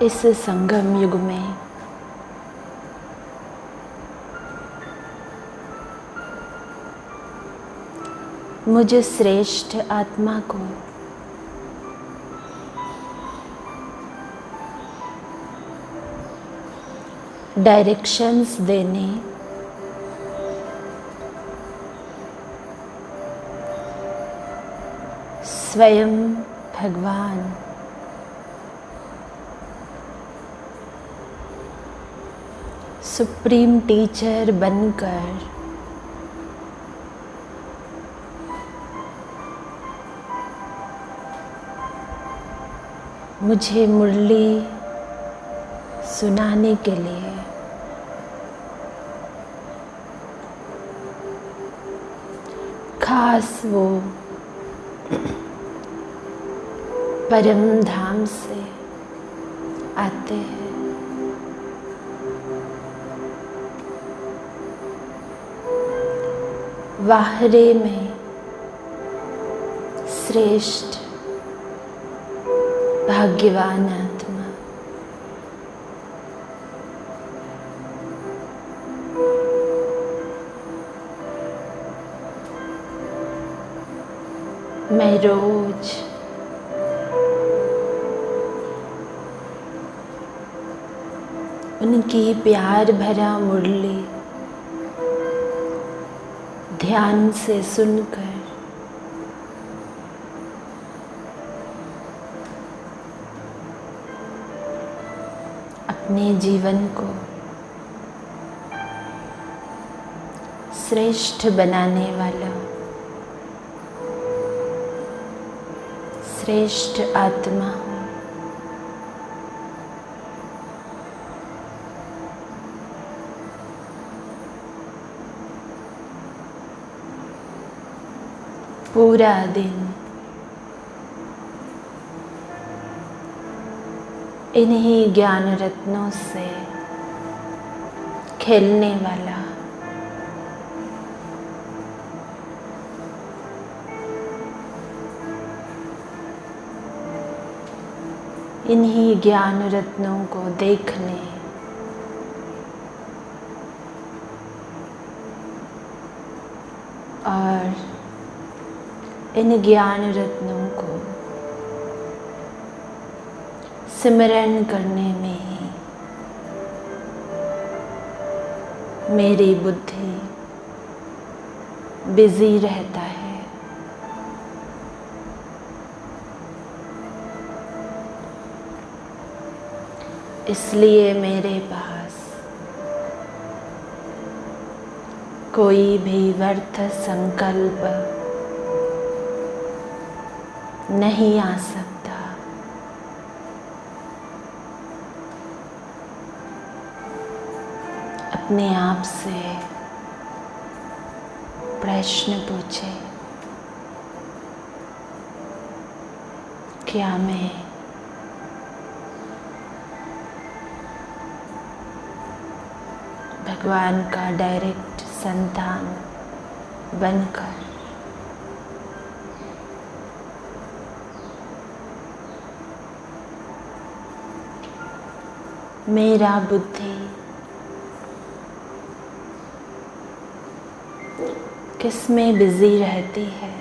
इस संगम युग में मुझे श्रेष्ठ आत्मा को डायरेक्शंस देने, स्वयं भगवान सुप्रीम टीचर बनकर मुझे मुरली सुनाने के लिए खास वो परम धाम से आते हैं। वाहरे में श्रेष्ठ भाग्यवान आत्मा मैं रोज उनकी प्यार भरा मुरली ध्यान से सुनकर अपने जीवन को श्रेष्ठ बनाने वाला श्रेष्ठ आत्मा हूँ। पूरा दिन इन्हीं ज्ञान रत्नों से खेलने वाला इन्हीं ज्ञान रत्नों को देखने और इन ज्ञान रत्नों को सिमरन करने में ही मेरी बुद्धि बिजी रहता है। इसलिए मेरे पास कोई भी व्यर्थ संकल्प नहीं आ सकता। अपने आप से प्रश्न पूछे, क्या मैं भगवान का डायरेक्ट संतान बनकर मेरा बुद्धि किस में बिजी रहती है?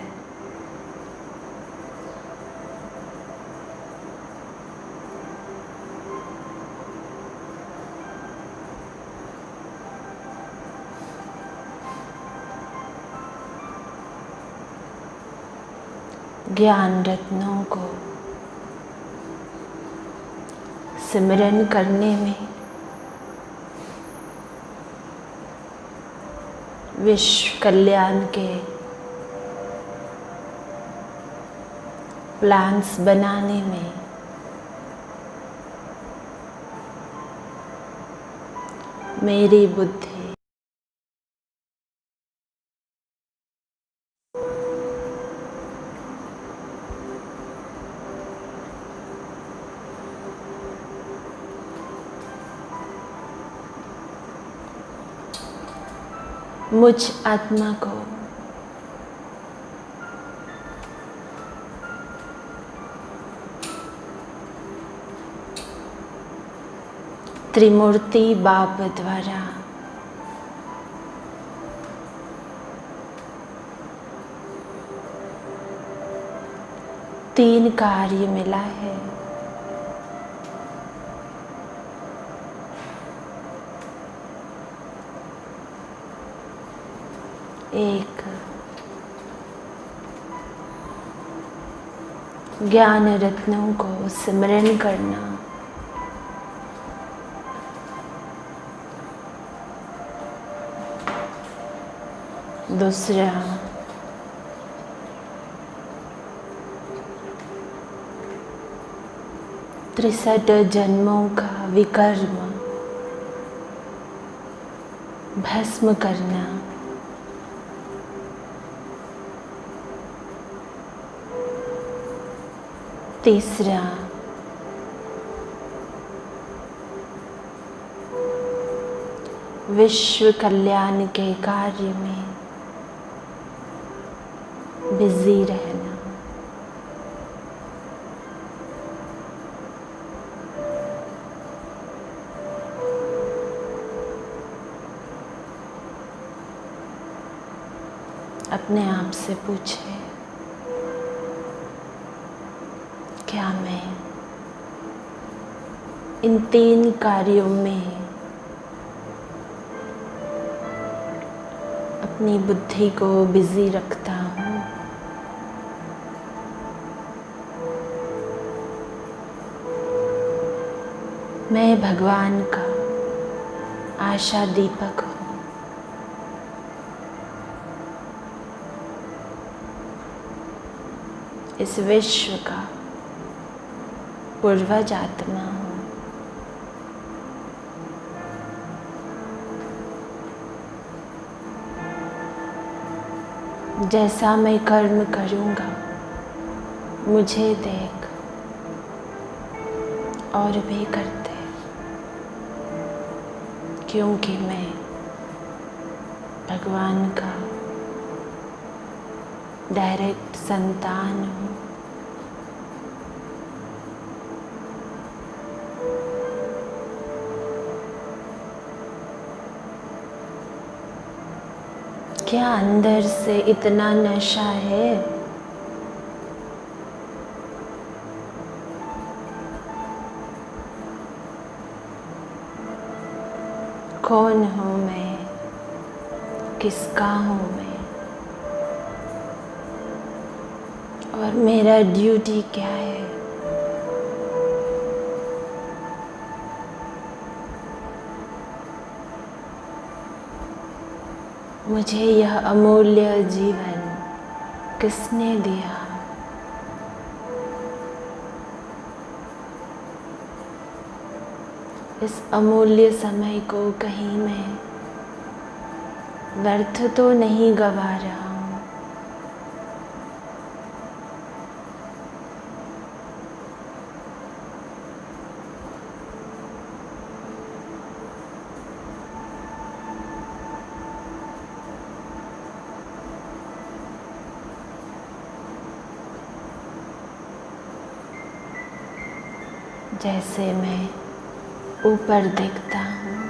ज्ञान रत्नों को सिमरन करने में, विश्व कल्याण के प्लान्स बनाने में मेरी बुद्धि मुझ आत्मा को त्रिमूर्ति बाप द्वारा तीन कार्य मिला है। एक, ज्ञान रत्नों को स्मरण करना। दूसरा, त्रिसठ जन्मों का विकर्म भस्म करना। तीसरा, विश्व कल्याण के कार्य में बिजी रहना। अपने आप से पूछें, क्या मैं इन तीन कार्यों में अपनी बुद्धि को बिजी रखता हूँ? मैं भगवान का आशा दीपक हूँ। इस विश्व का पूर्वज आत्मा हूँ। जैसा मैं कर्म करूँगा मुझे देख और भी करते, क्योंकि मैं भगवान का डायरेक्ट संतान हूँ। क्या अंदर से इतना नशा है? कौन हूँ मैं? किसका हूँ मैं? और मेरा ड्यूटी क्या है? मुझे यह अमूल्य जीवन किसने दिया? इस अमूल्य समय को कहीं मैं व्यर्थ तो नहीं गवा रहा हूँ? जैसे मैं ऊपर देखता हूँ,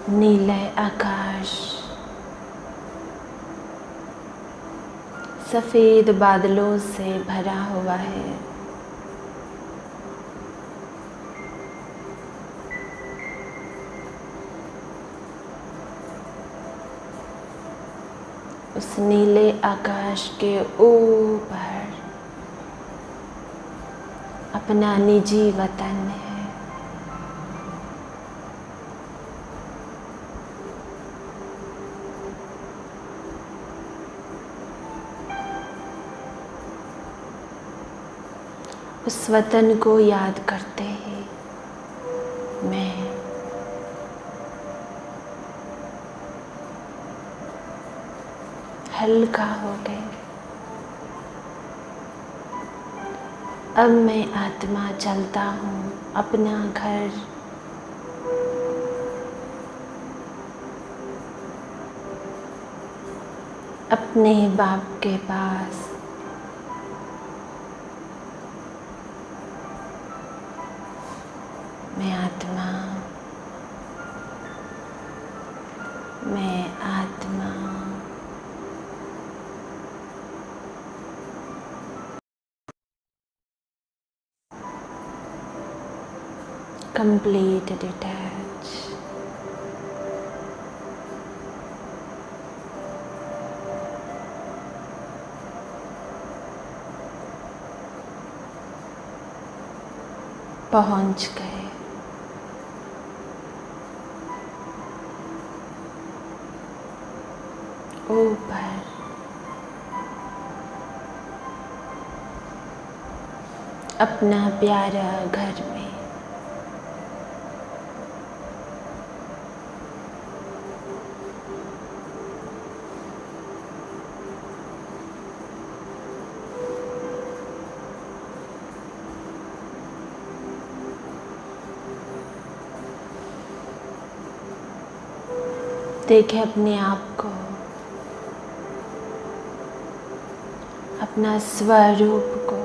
नीले आकाश सफ़ेद बादलों से भरा हुआ है। उस नीले आकाश के ऊपर अपना निजी वतन है। उस वतन को याद करते ही मैं हल्का हो गई। अब मैं आत्मा चलता हूँ अपना घर, अपने बाप के पास। मैं आत्मा, मैं आत्मा, complete detach. पहुंच गए ऊपर, अपना प्यारा घर में। देखें अपने आप को, अपना स्वरूप को,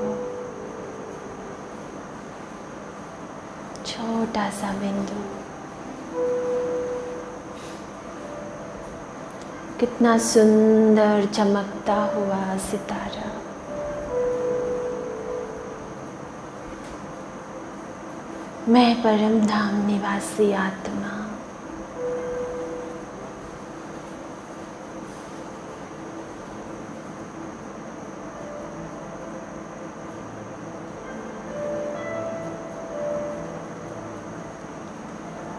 छोटा सा बिंदु, कितना सुंदर चमकता हुआ सितारा। मैं परम धाम निवासी आत्मा,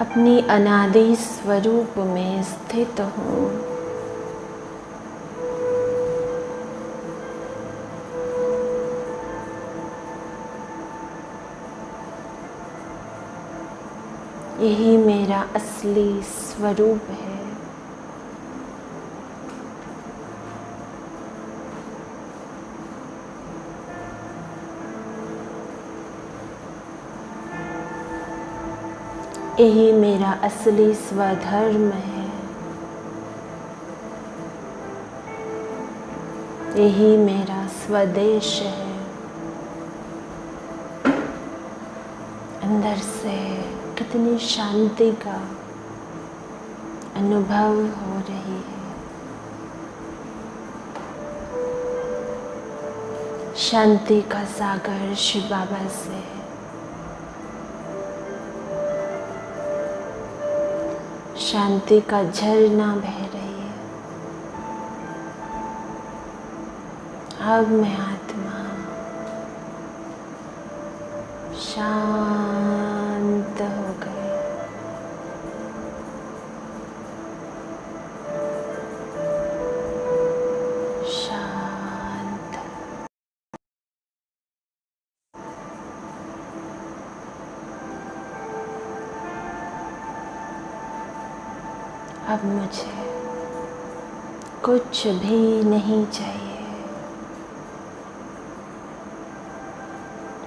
अपनी अनादि स्वरूप में स्थित हूँ। यही मेरा असली स्वरूप है। यही मेरा असली स्वधर्म है। यही मेरा स्वदेश है। अंदर से कितनी शांति का अनुभव हो रही है। शांति का सागर शिव बाबा से, शांति का झरना बह रही है। अब मैं आत्मा शांत हो गई। शांत। अब मुझे कुछ भी नहीं चाहिए।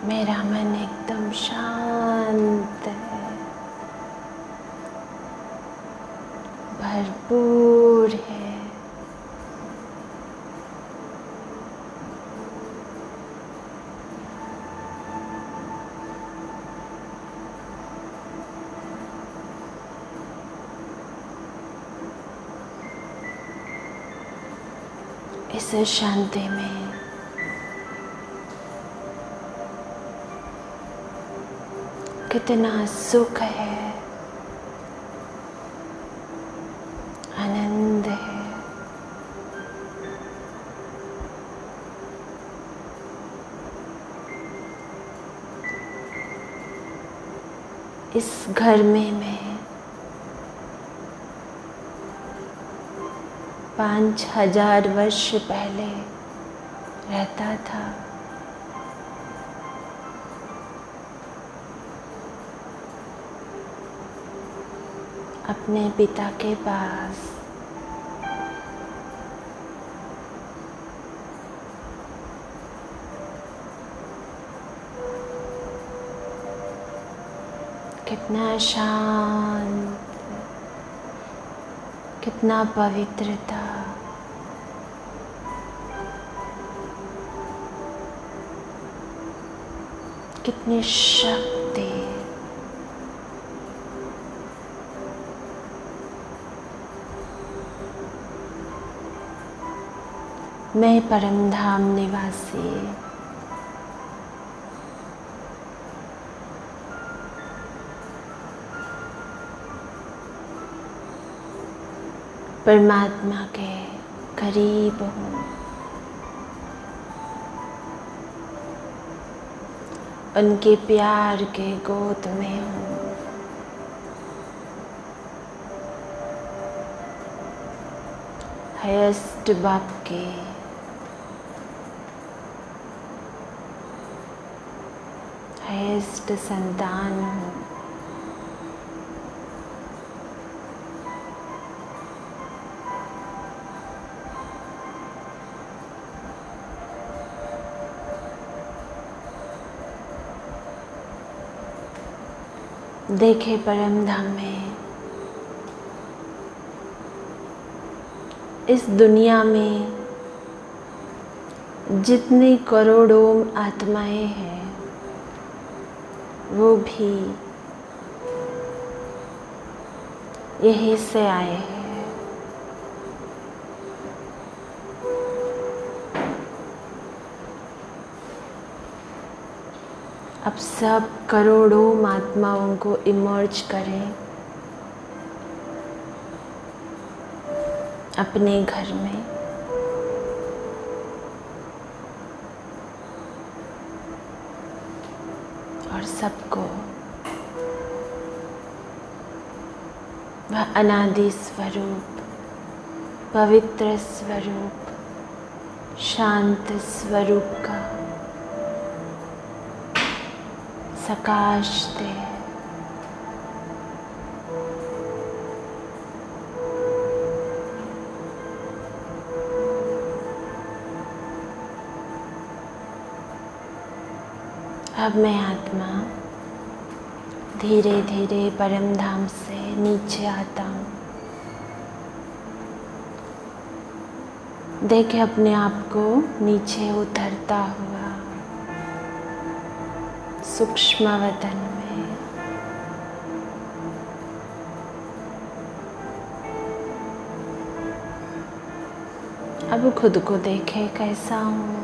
मेरा मन एकदम शांत है, भरपूर है। इस शांति में कितना सुख है, आनंद है। इस घर में मैं 5000 वर्ष पहले रहता था। अपने पिता के पास। कितना शांत, कितना पवित्र था। कितनी शक्ति, मैं परमधाम निवासी परमात्मा के करीब हूँ। उनके प्यार के गोद में हूँ। हाईएस्ट बाप के हाईएस्ट संतान हूँ। देखे परमधाम में इस दुनिया में जितनी करोड़ों आत्माएं हैं वो भी यहीं से आए हैं। अब सब करोड़ों आत्माओं को इमर्ज करें अपने घर में। और सबको वह अनादि स्वरूप, पवित्र स्वरूप, शांत स्वरूप का प्रकाश दे। अब मैं आत्मा धीरे धीरे परमधाम से नीचे आता हूँ। देखे अपने आप को नीचे उतरता हुआ सूक्ष्म वतन में। अब खुद को देखे कैसा हूँ।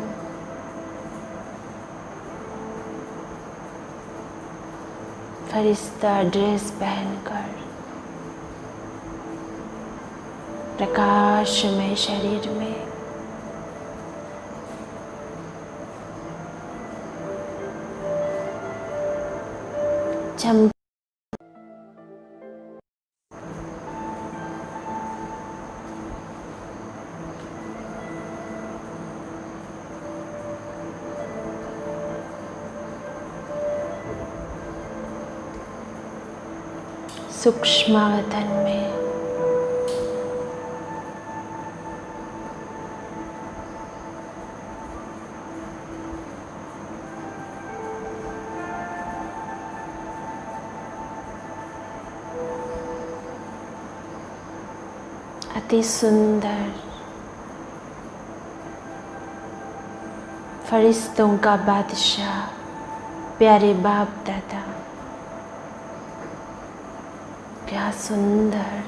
फरिश्ता ड्रेस पहनकर प्रकाशमय शरीर में चम सूक्ष्म वतन में अति सुंदर फरिश्तों का बादशाह प्यारे बाप दादा, क्या सुंदर,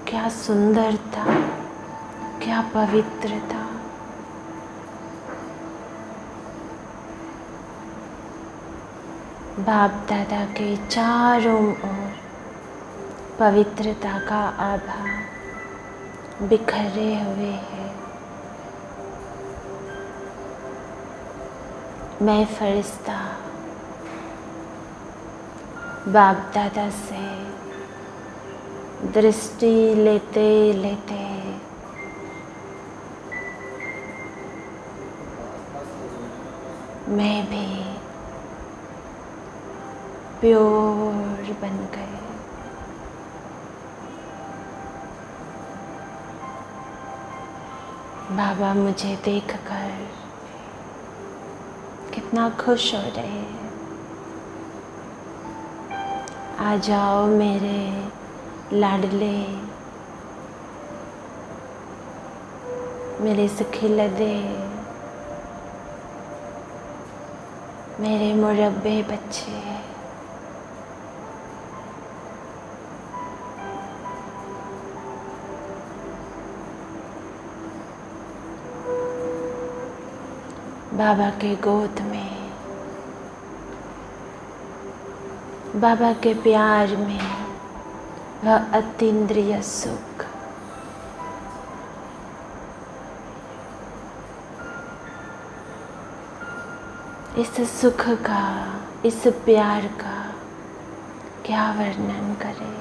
क्या सुंदरता, क्या पवित्रता। बाप दादा के चारों ओर पवित्रता का आभा बिखरे हुए है। मैं फरिश्ता बाप दादा से दृष्टि लेते लेते मैं भी प्योर बन गए। बाबा मुझे देखकर कितना खुश हो रहे हैं। आ जाओ मेरे लाडले, मेरे सखिलदे, मेरे मुरब्बे बच्चे। बाबा के गोद में, बाबा के प्यार में वह अतीन्द्रिय सुख, इस सुख का, इस प्यार का क्या वर्णन करें।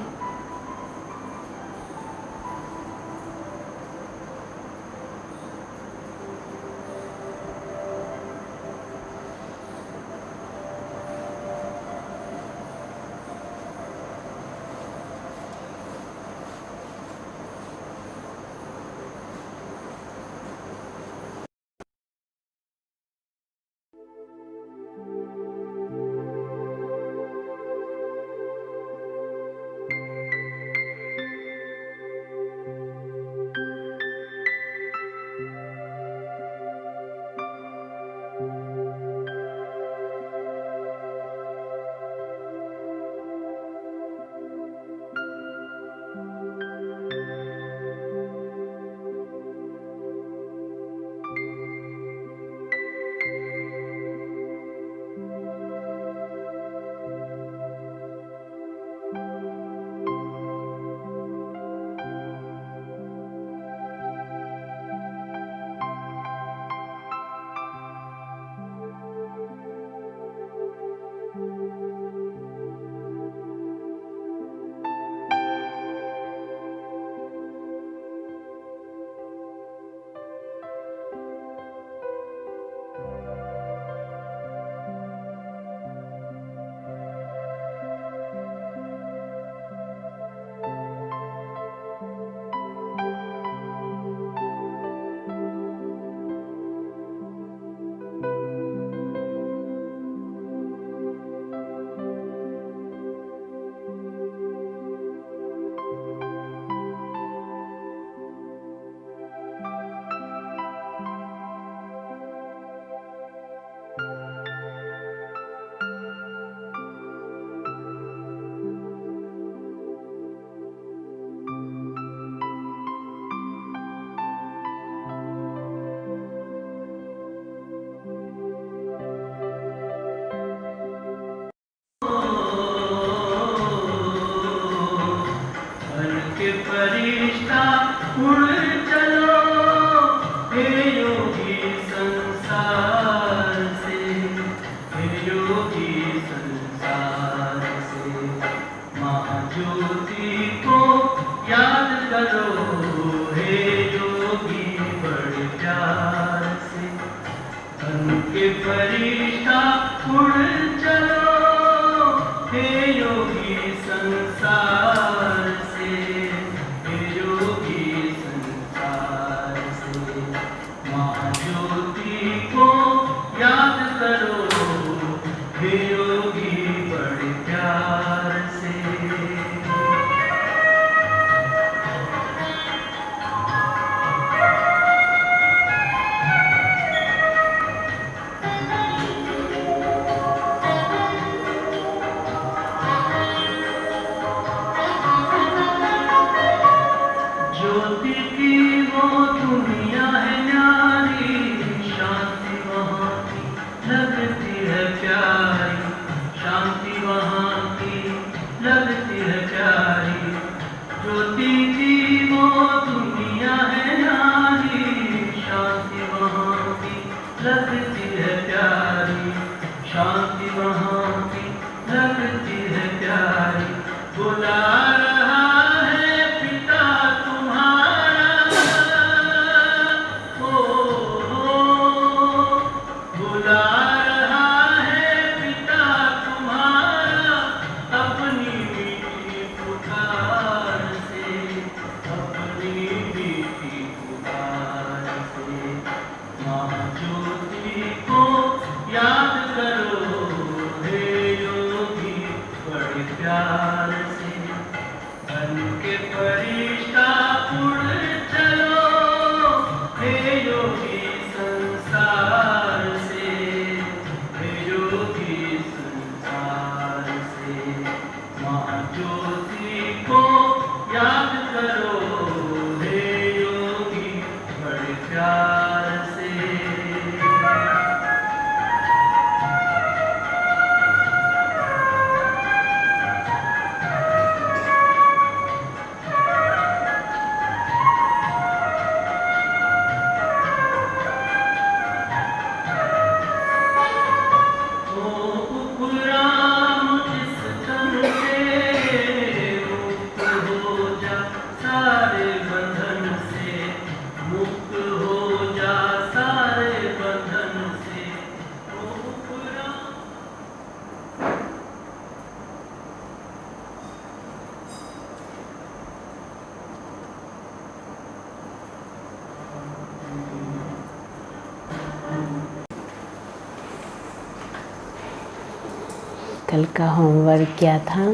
कल का होमवर्क क्या था?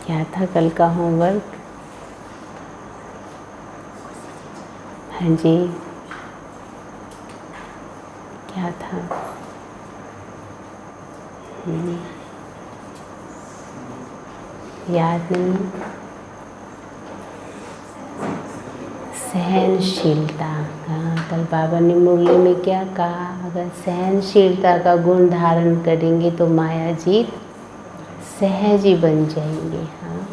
क्या था कल का होमवर्क? हाँ जी, क्या था? याद नहीं? सहनशीलता। हाँ, कल बाबा ने मुरली में क्या कहा? अगर सहनशीलता का गुण धारण करेंगे तो माया जीत सहज ही बन जाएंगे। हाँ,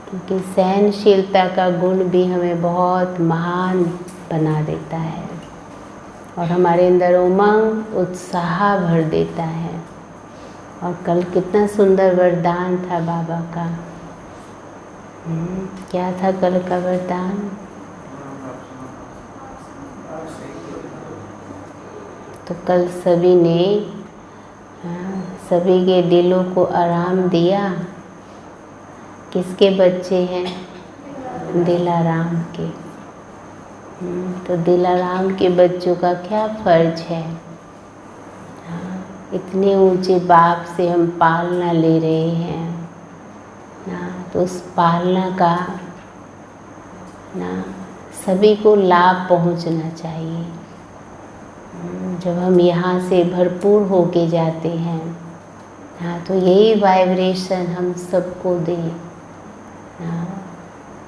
क्योंकि सहनशीलता का गुण भी हमें बहुत महान बना देता है और हमारे अंदर उमंग उत्साह भर देता है। और कल कितना सुंदर वरदान था बाबा का। क्या था कल का वरदान? तो कल सभी ने सभी के दिलों को आराम दिया। किसके बच्चे हैं? दिलाराम के। तो दिलाराम के बच्चों का क्या फर्ज है? इतने ऊंचे बाप से हम पालना ले रहे हैं ना, तो उस पालना का ना सभी को लाभ पहुंचना चाहिए। जब हम यहाँ से भरपूर होके जाते हैं, हाँ, तो यही वाइब्रेशन हम सबको दें।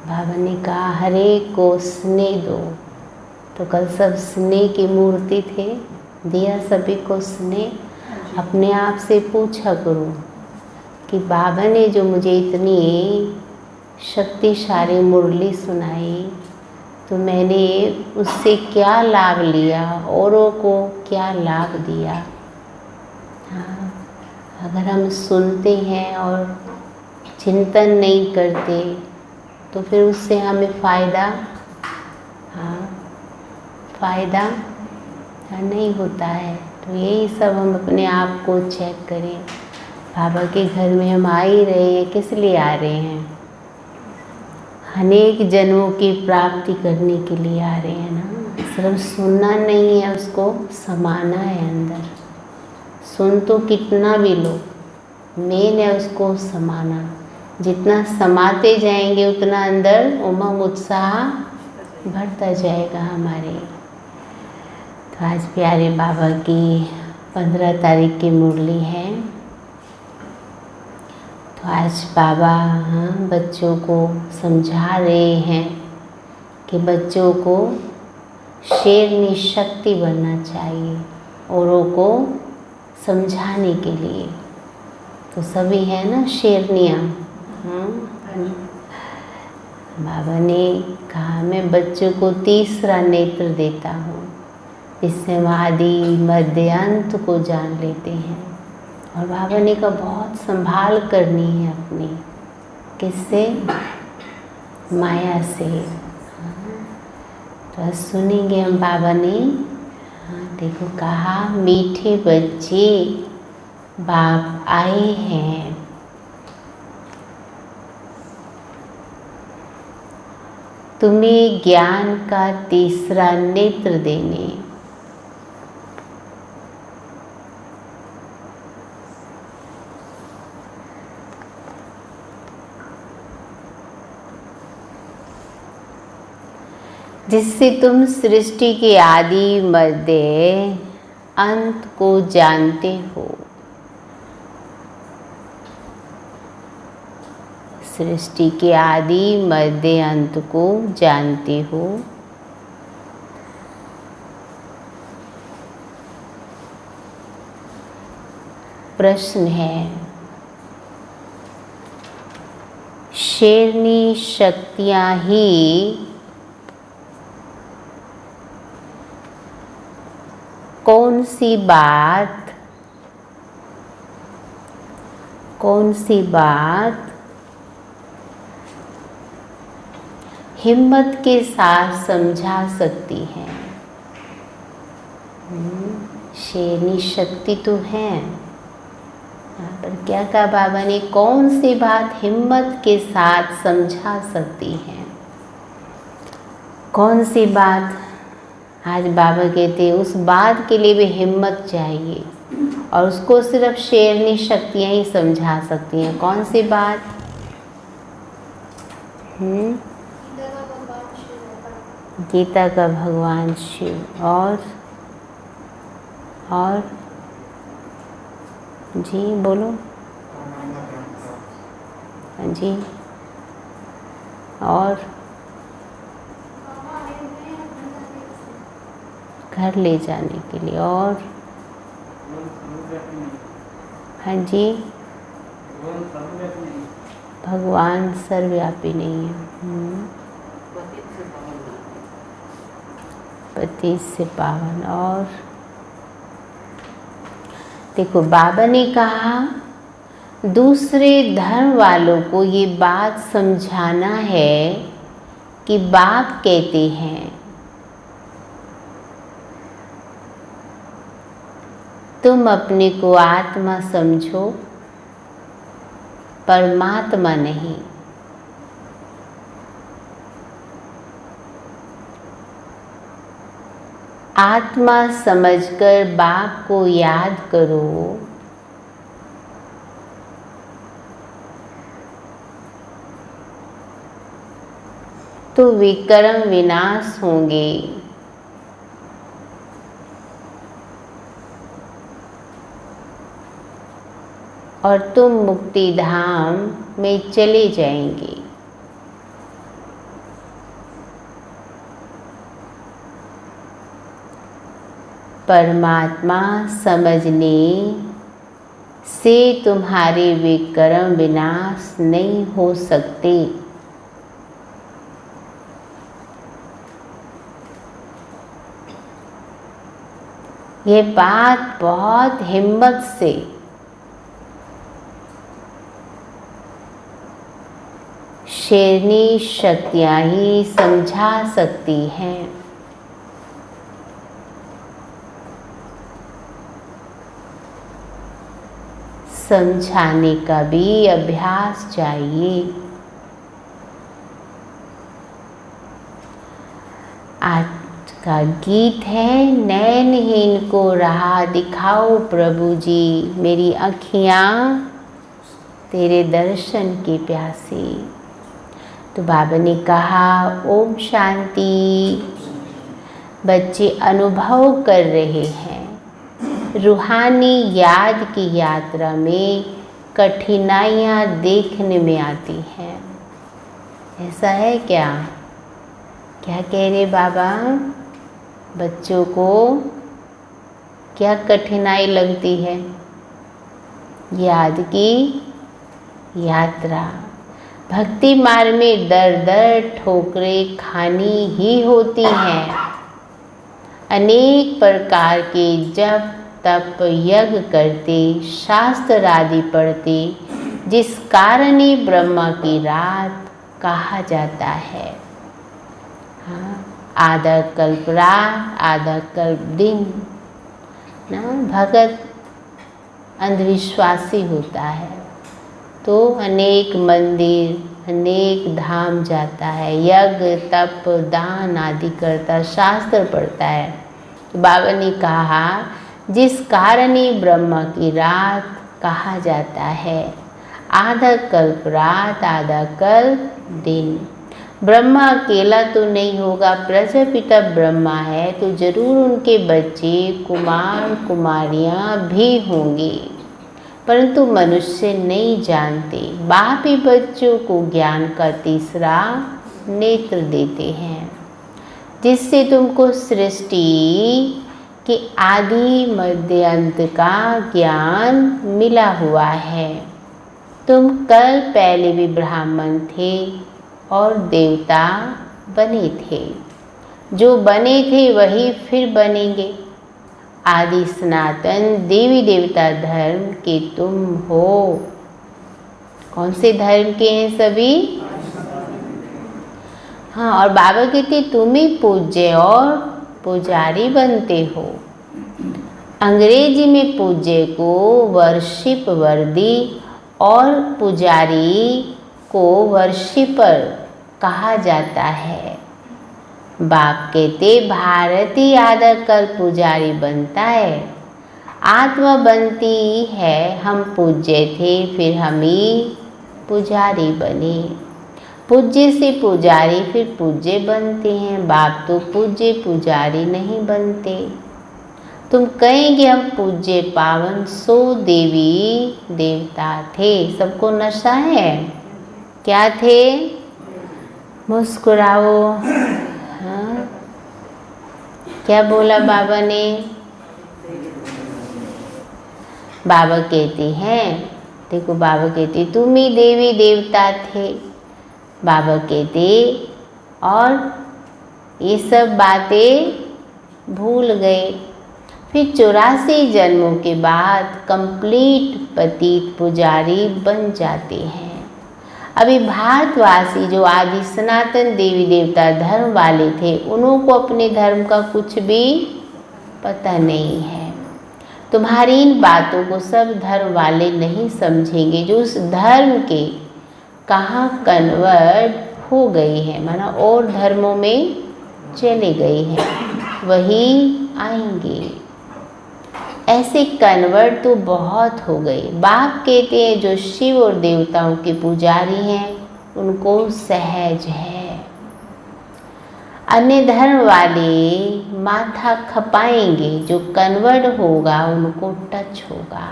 बाबा ने कहा हर एक को स्नेह दो। तो कल सब स्नेह की मूर्ति थे, दिया सभी को स्नेह। अपने आप से पूछा करो कि बाबा ने जो मुझे इतनी शक्तिशाली मुरली सुनाई, तो मैंने उससे क्या लाभ लिया, औरों को क्या लाभ दिया। हाँ, अगर हम सुनते हैं और चिंतन नहीं करते तो फिर उससे हमें फ़ायदा नहीं होता है। तो यही सब हम अपने आप को चेक करें। बाबा के घर में हम आ ही रहे हैं, किस लिए आ रहे हैं? अनेक जन्मों की प्राप्ति करने के लिए आ रहे हैं ना। सिर्फ सुनना नहीं है, उसको समाना है अंदर। सुन तो कितना भी लो, मेन है उसको समाना। जितना समाते जाएंगे उतना अंदर उमंग उत्साह बढ़ता जाएगा हमारे। तो आज प्यारे बाबा की 15 तारीख की मुरली है। तो आज बाबा बच्चों को समझा रहे हैं कि बच्चों को शेरनी शक्ति बनना चाहिए औरों को समझाने के लिए। तो सभी हैं ना शेरनियाँ। बाबा ने कहा मैं बच्चों को तीसरा नेत्र देता हूँ, इससे हम आदि मध्य अंत को जान लेते हैं। और बाबा ने कहा बहुत संभाल करनी है अपनी। किससे? माया से। तो सुनेंगे हम बाबा ने। देखो कहा मीठे बच्चे बाप आए हैं, तुम्हें ज्ञान का तीसरा नेत्र देने। जिससे तुम सृष्टि के आदि मध्य अंत को जानते हो। सृष्टि के आदि मध्य अंत को जानते हो। प्रश्न है, शेरनी शक्तियां ही कौन सी बात हिम्मत के साथ समझा सकती है? शेरनी शक्ति तो है, पर क्या कहा बाबा ने? कौन सी बात हिम्मत के साथ समझा सकती है? कौन सी बात? आज बाबा कहते हैं उस बात के लिए भी हिम्मत चाहिए, और उसको सिर्फ शेरनी शक्तियाँ ही समझा सकती हैं। कौन सी बात? गीता का भगवान शिव। और जी बोलो। जी और घर ले जाने के लिए। और हाँ जी, भगवान सर्वव्यापी नहीं है। पति से पावन। और देखो बाबा ने कहा दूसरे धर्म वालों को ये बात समझाना है कि बाप कहते हैं तुम अपने को आत्मा समझो, परमात्मा नहीं। आत्मा समझकर बाप को याद करो, तो विकर्म विनाश होंगे। और तुम मुक्ति धाम में चले जाएंगे। परमात्मा समझने से तुम्हारे विकर्म विनाश नहीं हो सकते। ये बात बहुत हिम्मत से शेरनी शक्तियाँ ही समझा सकती हैं। समझाने का भी अभ्यास चाहिए। आज का गीत है नैनहीन को राह दिखाओ प्रभु जी, मेरी आँखियाँ तेरे दर्शन की प्यासी। तो बाबा ने कहा ओम शांति। बच्चे अनुभव कर रहे हैं रूहानी याद की यात्रा में कठिनाइयाँ देखने में आती हैं। ऐसा है क्या? क्या कह रहे बाबा? बच्चों को क्या कठिनाई लगती है? याद की यात्रा। भक्ति मार्ग में दर दर ठोकरें खानी ही होती हैं। अनेक प्रकार के जप तप यज्ञ करते, शास्त्र आदि पढ़ते, जिस कारण ही ब्रह्मा की रात कहा जाता है। हाँ, आधा कल्प रात आधा कल्प दिन ना। भगत अंधविश्वासी होता है तो अनेक मंदिर अनेक धाम जाता है, यज्ञ तप दान आदि करता, शास्त्र पढ़ता है। तो बाबा ने कहा जिस कारण ही ब्रह्मा की रात कहा जाता है। आधा कल्प रात आधा कल्प दिन। ब्रह्मा अकेला तो नहीं होगा, प्रजापिता ब्रह्मा है तो जरूर उनके बच्चे कुमार कुमारियाँ भी होंगे, परंतु मनुष्य नहीं जानते। बाप ही बच्चों को ज्ञान का तीसरा नेत्र देते हैं, जिससे तुमको सृष्टि के आदि मध्य अंत का ज्ञान मिला हुआ है। तुम कल पहले भी ब्राह्मण थे और देवता बने थे, जो बने थे वही फिर बनेंगे। आदि सनातन देवी देवता धर्म के तुम हो। कौन से धर्म के हैं सभी? हाँ, और बाबा कहते तुम ही पूज्य और पुजारी बनते हो। अंग्रेजी में पूज्य को वर्शिप वर्दी और पुजारी को वर्शिपर कहा जाता है। बाप कहते भारती आदर कर पुजारी बनता है, आत्मा बनती है हम पूज्य थे फिर हम ही पुजारी बने। पूज्य से पुजारी फिर पूज्य बनते हैं, बाप तो पूज्य पुजारी नहीं बनते। तुम कहेंगे हम पूज्य पावन सो देवी देवता थे, सबको नशा है, क्या थे? मुस्कुराओ। हाँ, क्या बोला बाबा ने? बाबा कहते हैं, देखो बाबा कहते तुम ही देवी देवता थे। बाबा कहते और ये सब बातें भूल गए। फिर 84 जन्मों के बाद कंप्लीट पतित पुजारी बन जाते हैं। अभी भारतवासी जो आदि सनातन देवी देवता धर्म वाले थे, उनको अपने धर्म का कुछ भी पता नहीं है। तुम्हारी इन बातों को सब धर्म वाले नहीं समझेंगे, जो उस धर्म के कहाँ कन्वर्ट हो गए हैं, माना और धर्मों में चले गए हैं, वही आएंगे। ऐसे कन्वर्ट तो बहुत हो गए। बाप कहते हैं जो शिव और देवताओं के पुजारी हैं उनको सहज है। अन्य धर्म वाले माथा खपाएंगे, जो कन्वर्ट होगा उनको टच होगा।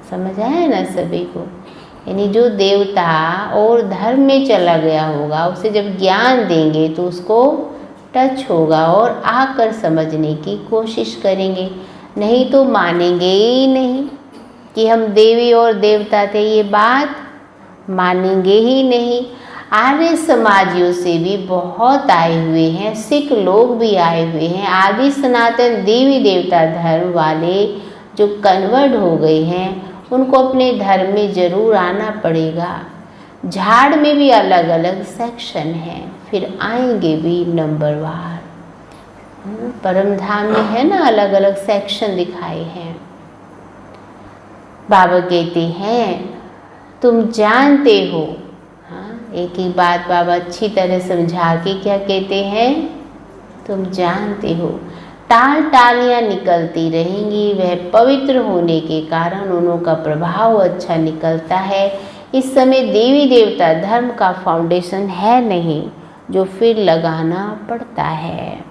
समझ आया ना सभी को? यानी जो देवता और धर्म में चला गया होगा उसे जब ज्ञान देंगे तो उसको टच होगा और आकर समझने की कोशिश करेंगे, नहीं तो मानेंगे ही नहीं कि हम देवी और देवता थे, ये बात मानेंगे ही नहीं। आर्य समाजियों से भी बहुत आए हुए हैं, सिख लोग भी आए हुए हैं, आदि सनातन देवी देवता धर्म वाले जो कन्वर्ट हो गए हैं उनको अपने धर्म में जरूर आना पड़ेगा। झाड़ में भी अलग अलग सेक्शन हैं, फिर आएंगे भी नंबरवार। परम धाम में है ना अलग अलग सेक्शन दिखाए हैं। बाबा कहते हैं तुम जानते हो। हाँ, एक ही बात बाबा अच्छी तरह समझा के क्या कहते हैं, तुम जानते हो। टाल टालियाँ निकलती रहेंगी, वह पवित्र होने के कारण उनका प्रभाव अच्छा निकलता है। इस समय देवी देवता धर्म का फाउंडेशन है नहीं, जो फिर लगाना पड़ता है।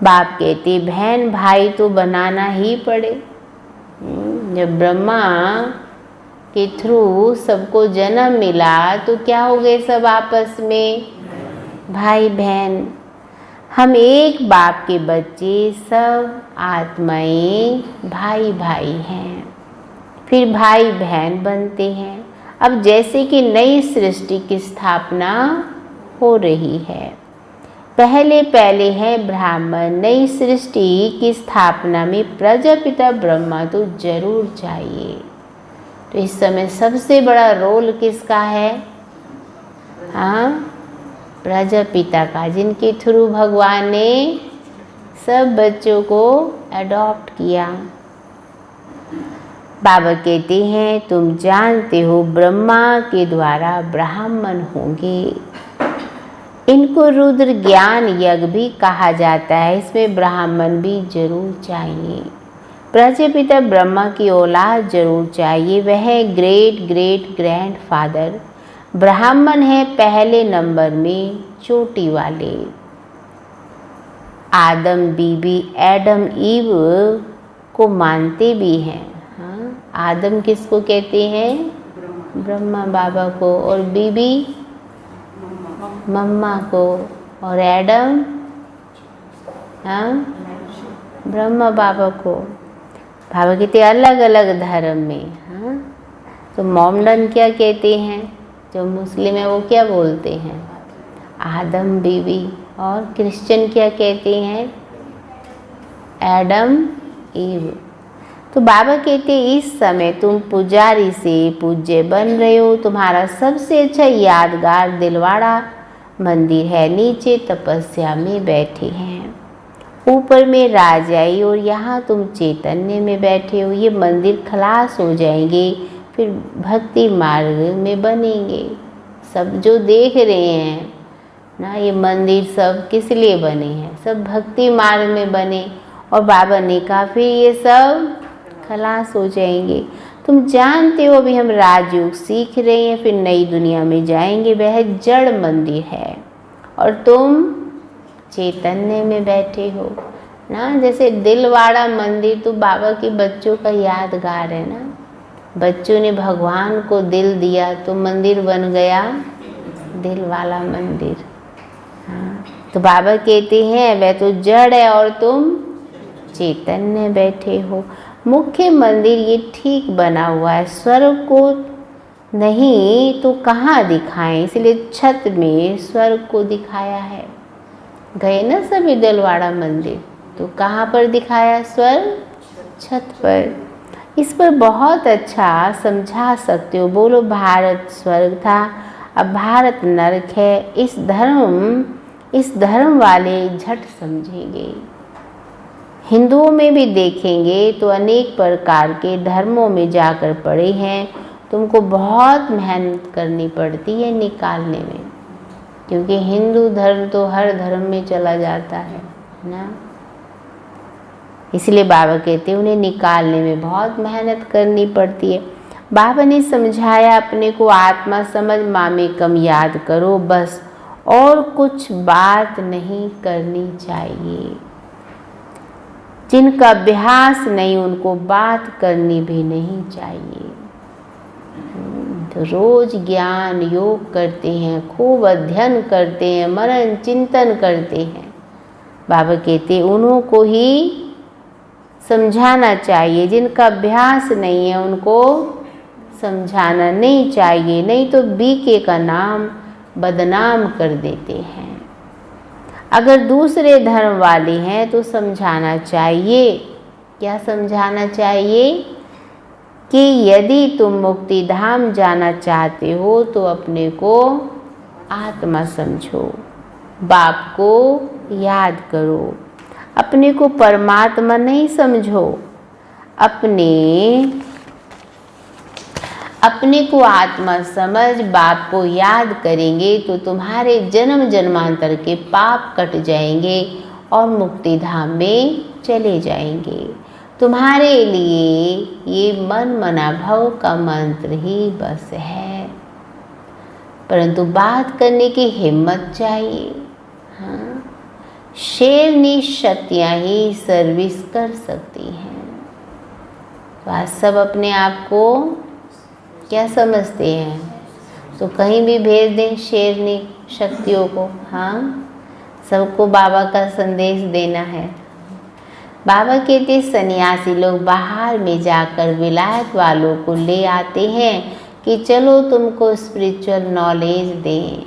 बाप कहते बहन भाई तो बनाना ही पड़े। जब ब्रह्मा के थ्रू सबको जन्म मिला तो क्या हो गए सब आपस में भाई बहन। हम एक बाप के बच्चे, सब आत्माएं भाई भाई हैं, फिर भाई बहन बनते हैं। अब जैसे कि नई सृष्टि की स्थापना हो रही है, पहले पहले है ब्राह्मण, नई सृष्टि की स्थापना में प्रजापिता ब्रह्मा तो जरूर चाहिए। तो इस समय सबसे बड़ा रोल किसका है? हाँ, प्रजापिता का, जिनके थ्रू भगवान ने सब बच्चों को अडॉप्ट किया। बाबा कहते हैं तुम जानते हो ब्रह्मा के द्वारा ब्राह्मण होंगे। इनको रुद्र ज्ञान यज्ञ भी कहा जाता है, इसमें ब्राह्मण भी जरूर चाहिए। प्रजापिता ब्रह्मा की औलाद जरूर चाहिए, वह ग्रेट ग्रेट ग्रैंड फादर ब्राह्मण है, पहले नंबर में चोटी वाले। आदम बीबी एडम ईव को मानते भी हैं। हाँ, आदम किसको कहते हैं? ब्रह्मा बाबा को, और बीबी मम्मा को, और एडम हाँ ब्रह्मा बाबा को। बाबा कहते अलग अलग धर्म में। हाँ, तो मोमडन क्या कहते हैं? जो मुस्लिम है वो क्या बोलते हैं? आदम बीवी। और क्रिश्चियन क्या कहते हैं? Adam Eve. तो बाबा कहते इस समय तुम पुजारी से पूज्य बन रहे हो। तुम्हारा सबसे अच्छा यादगार दिलवाड़ा मंदिर है, नीचे तपस्या में बैठे हैं, ऊपर में राजाई, और यहाँ तुम चैतन्य में बैठे हो। ये मंदिर खलास हो जाएंगे, फिर भक्ति मार्ग में बनेंगे। सब जो देख रहे हैं ना। ये मंदिर सब किस लिए बने हैं? सब भक्ति मार्ग में बने, और बाबा ने कहा फिर ये सब खलास हो जाएंगे। तुम जानते हो अभी हम राजयोग सीख रहे हैं, फिर नई दुनिया में जाएंगे, वह जड़ मंदिर है और तुम चैतन्य में बैठे हो ना। जैसे दिलवाड़ा मंदिर तो बाबा के बच्चों का यादगार है ना। बच्चों ने भगवान को दिल दिया तो मंदिर बन गया दिल वाला मंदिर। हाँ, तो बाबा कहते हैं वह तो जड़ है और तुम चैतन्य बैठे हो। मुख्य मंदिर ये ठीक बना हुआ है, स्वर्ग को नहीं तो कहाँ दिखाएं, इसलिए छत में स्वर्ग को दिखाया है। गए ना सभी दिलवाड़ा मंदिर, तो कहाँ पर दिखाया? स्वर्ग छत पर। इस पर बहुत अच्छा समझा सकते हो। बोलो भारत स्वर्ग था, अब भारत नरक है। इस धर्म वाले झट समझेंगे। हिंदुओं में भी देखेंगे तो अनेक प्रकार के धर्मों में जाकर पड़े हैं। तुमको बहुत मेहनत करनी पड़ती है निकालने में, क्योंकि हिंदू धर्म तो हर धर्म में चला जाता है ना। इसलिए बाबा कहते हैं उन्हें निकालने में बहुत मेहनत करनी पड़ती है। बाबा ने समझाया अपने को आत्मा समझ मामेकम याद करो बस, और कुछ बात नहीं करनी चाहिए। जिनका अभ्यास नहीं उनको बात करनी भी नहीं चाहिए। तो रोज ज्ञान योग करते हैं, खूब अध्ययन करते हैं, मनन चिंतन करते हैं। बाबा कहते उन्हों को ही समझाना चाहिए। जिनका अभ्यास नहीं है उनको समझाना नहीं चाहिए, नहीं तो बीके का नाम बदनाम कर देते हैं। अगर दूसरे धर्म वाले हैं तो समझाना चाहिए। क्या समझाना चाहिए? कि यदि तुम मुक्ति धाम जाना चाहते हो तो अपने को आत्मा समझो, बाप को याद करो, अपने को परमात्मा नहीं समझो। अपने को आत्मा समझ बाप को याद करेंगे तो तुम्हारे जन्म जन्मांतर के पाप कट जाएंगे और मुक्ति धाम में चले जाएंगे। तुम्हारे लिए ये मन मना भव का मंत्र ही बस है, परंतु बात करने की हिम्मत चाहिए। हाँ, शेरनी शक्तियाँ ही सर्विस कर सकती हैं। तो आज सब अपने आप को क्या समझते हैं? तो कहीं भी भेज दें शेरनी शक्तियों को। हाँ, सबको बाबा का संदेश देना है। बाबा कहते सन्यासी लोग बाहर में जाकर विलायत वालों को ले आते हैं कि चलो तुमको स्पिरिचुअल नॉलेज दें।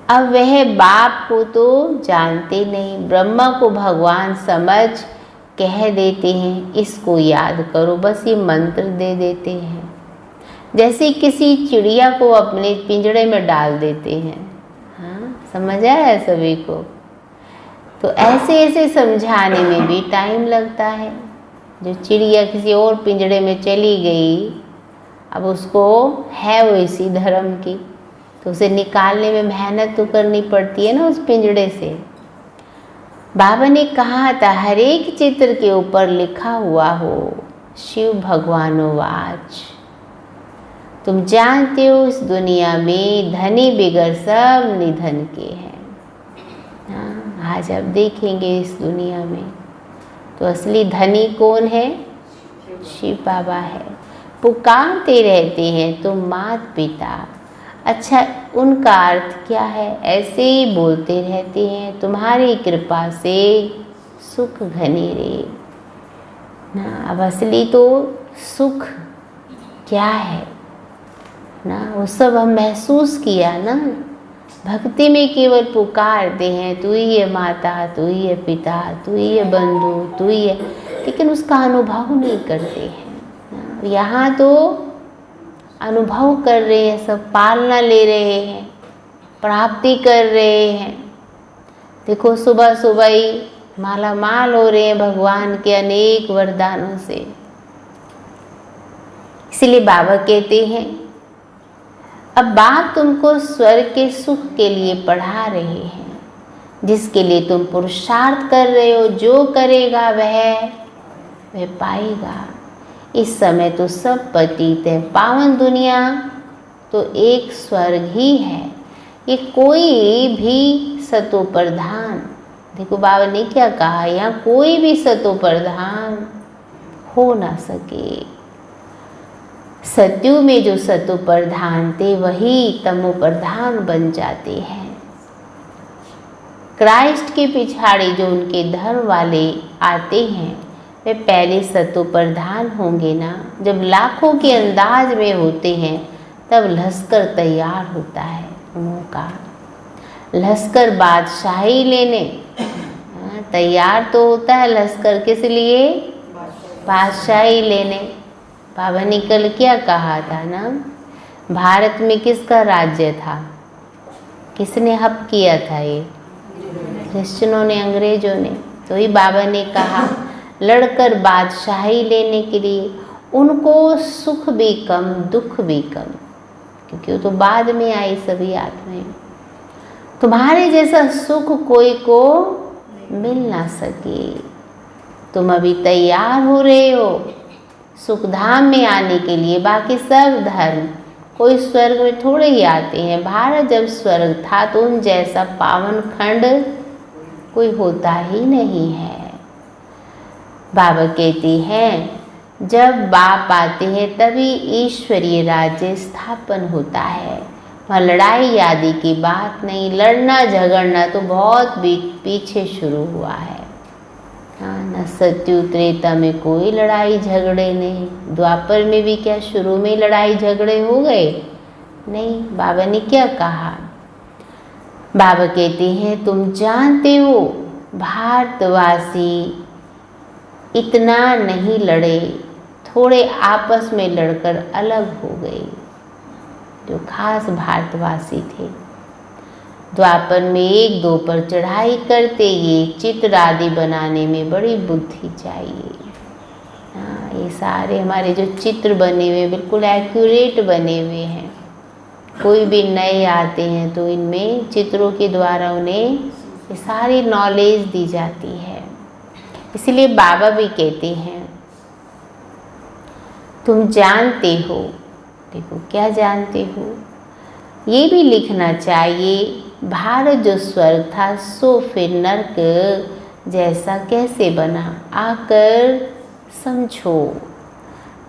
अब वह बाप को तो जानते नहीं, ब्रह्मा को भगवान समझ कह देते हैं इसको याद करो, बस ये मंत्र दे देते हैं। जैसे किसी चिड़िया को अपने पिंजड़े में डाल देते हैं। हाँ, समझ आया सभी को? तो ऐसे ऐसे समझाने में भी टाइम लगता है। जो चिड़िया किसी और पिंजड़े में चली गई, अब उसको है वो इसी धर्म की, तो उसे निकालने में मेहनत तो करनी पड़ती है ना उस पिंजड़े से। बाबा ने कहा था हर एक चित्र के ऊपर लिखा हुआ हो शिव भगवानोवाच। तुम जानते हो इस दुनिया में धनी बिगड़ सब निधन के हैं। हाँ, आज आप देखेंगे इस दुनिया में तो असली धनी कौन है? शिव बाबा है। पुकारते रहते हैं तुम माता पिता। अच्छा, उनका अर्थ क्या है? ऐसे ही बोलते रहते हैं तुम्हारी कृपा से सुख घने रे ना। अब असली तो सुख क्या है ना, वो सब हम महसूस किया ना। भक्ति में केवल पुकारते हैं तू ही है माता, तू ही है पिता, तू ही है बंधु, तू ही है, लेकिन उसका अनुभव नहीं करते हैं। यहाँ तो अनुभव कर रहे हैं, सब पालना ले रहे हैं, प्राप्ति कर रहे हैं। देखो सुबह सुबह ही माला माल हो रहे हैं भगवान के अनेक वरदानों से। इसलिए बाबा कहते हैं अब बाप तुमको स्वर्ग के सुख के लिए पढ़ा रहे हैं, जिसके लिए तुम पुरुषार्थ कर रहे हो। जो करेगा वह पाएगा। इस समय तो सब पतित है, पावन दुनिया तो एक स्वर्ग ही है। ये कोई भी सतो प्रधान, देखो बाबा ने क्या कहा, यहाँ कोई भी सतो प्रधान हो ना सके। सत्युग में जो सतो प्रधान थे वही तमो प्रधान बन जाते हैं। क्राइस्ट के पिछाड़ी जो उनके धर्म वाले आते हैं वे पहले सतो प्रधान होंगे ना। जब लाखों के अंदाज में होते हैं तब लश्कर तैयार होता है उनका। लश्कर बादशाही लेने तैयार तो होता है लश्कर, किस लिए? बादशाही लेने। बाबा ने कल क्या कहा था ना, भारत में किसका राज्य था? किसने हप किया था? ये क्रिश्चियनों ने, अंग्रेजों ने। तो ही बाबा ने कहा लड़कर बादशाही लेने के लिए उनको सुख भी कम दुख भी कम, क्योंकि वो तो बाद में आई सभी आत्माएं। तुम्हारे जैसा सुख कोई को मिल ना सके। तुम अभी तैयार हो रहे हो सुखधाम में आने के लिए। बाकी सब धर्म कोई स्वर्ग में थोड़े ही आते हैं। भारत जब स्वर्ग था तो उन जैसा पावन खंड कोई होता ही नहीं है। बाबा कहते हैं जब बाप आते हैं तभी ईश्वरीय राज्य स्थापन होता है। वहाँ लड़ाई आदि की बात नहीं। लड़ना झगड़ना तो बहुत पीछे शुरू हुआ है। हाँ, न सत्यु त्रेता में कोई लड़ाई झगड़े नहीं। द्वापर में भी क्या शुरू में लड़ाई झगड़े हो गए? नहीं। बाबा ने क्या कहा? बाबा कहते हैं तुम जानते हो भारतवासी इतना नहीं लड़े, थोड़े आपस में लड़कर अलग हो गए। जो खास भारतवासी थे द्वापर में एक दो पर चढ़ाई करते, ये चित्र आदि बनाने में बड़ी बुद्धि चाहिए। हाँ, ये सारे हमारे जो चित्र बने हुए बिल्कुल एक्यूरेट बने हुए हैं। कोई भी नए आते हैं तो इनमें चित्रों के द्वारा उन्हें ये सारी नॉलेज दी जाती है। इसलिए बाबा भी कहते हैं तुम जानते हो। देखो क्या जानते हो, ये भी लिखना चाहिए। भारत जो स्वर्ग था सो फिर नर्क जैसा कैसे बना, आकर समझो।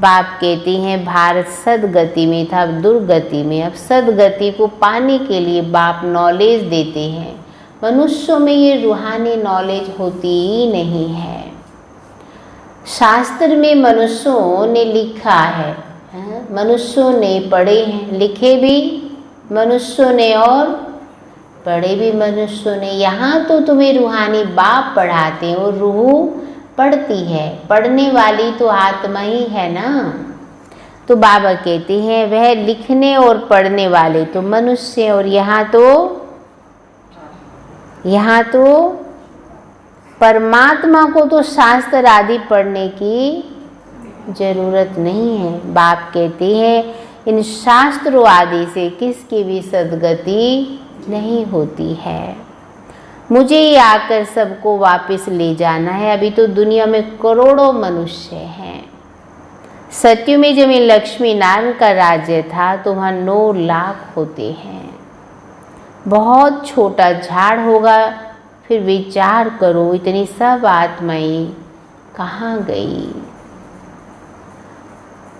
बाप कहते हैं भारत सदगति में था, अब दुर्गति में। अब सदगति को पाने के लिए बाप नॉलेज देते हैं। मनुष्यों में ये रूहानी नॉलेज होती ही नहीं है। शास्त्र में मनुष्यों ने लिखा है, मनुष्यों ने पढ़े हैं, लिखे भी मनुष्यों ने और पढ़े भी मनुष्यों ने। यहाँ तो तुम्हें रूहानी बाप पढ़ाते हैं और रूह पढ़ती है। पढ़ने वाली तो आत्मा ही है ना। तो बाबा कहते हैं वह लिखने और पढ़ने वाले तो मनुष्य, और यहाँ तो परमात्मा को तो शास्त्र आदि पढ़ने की जरूरत नहीं है। बाप कहते हैं इन शास्त्रों आदि से किसकी भी सद्गति नहीं होती है। मुझे ही आकर सबको वापस ले जाना है। अभी तो दुनिया में करोड़ों मनुष्य हैं। सत्य में जब लक्ष्मी नारायण का राज्य था तो वहाँ 9 लाख होते हैं। बहुत छोटा झाड़ होगा। फिर विचार करो इतनी सब आत्माएं कहाँ गई।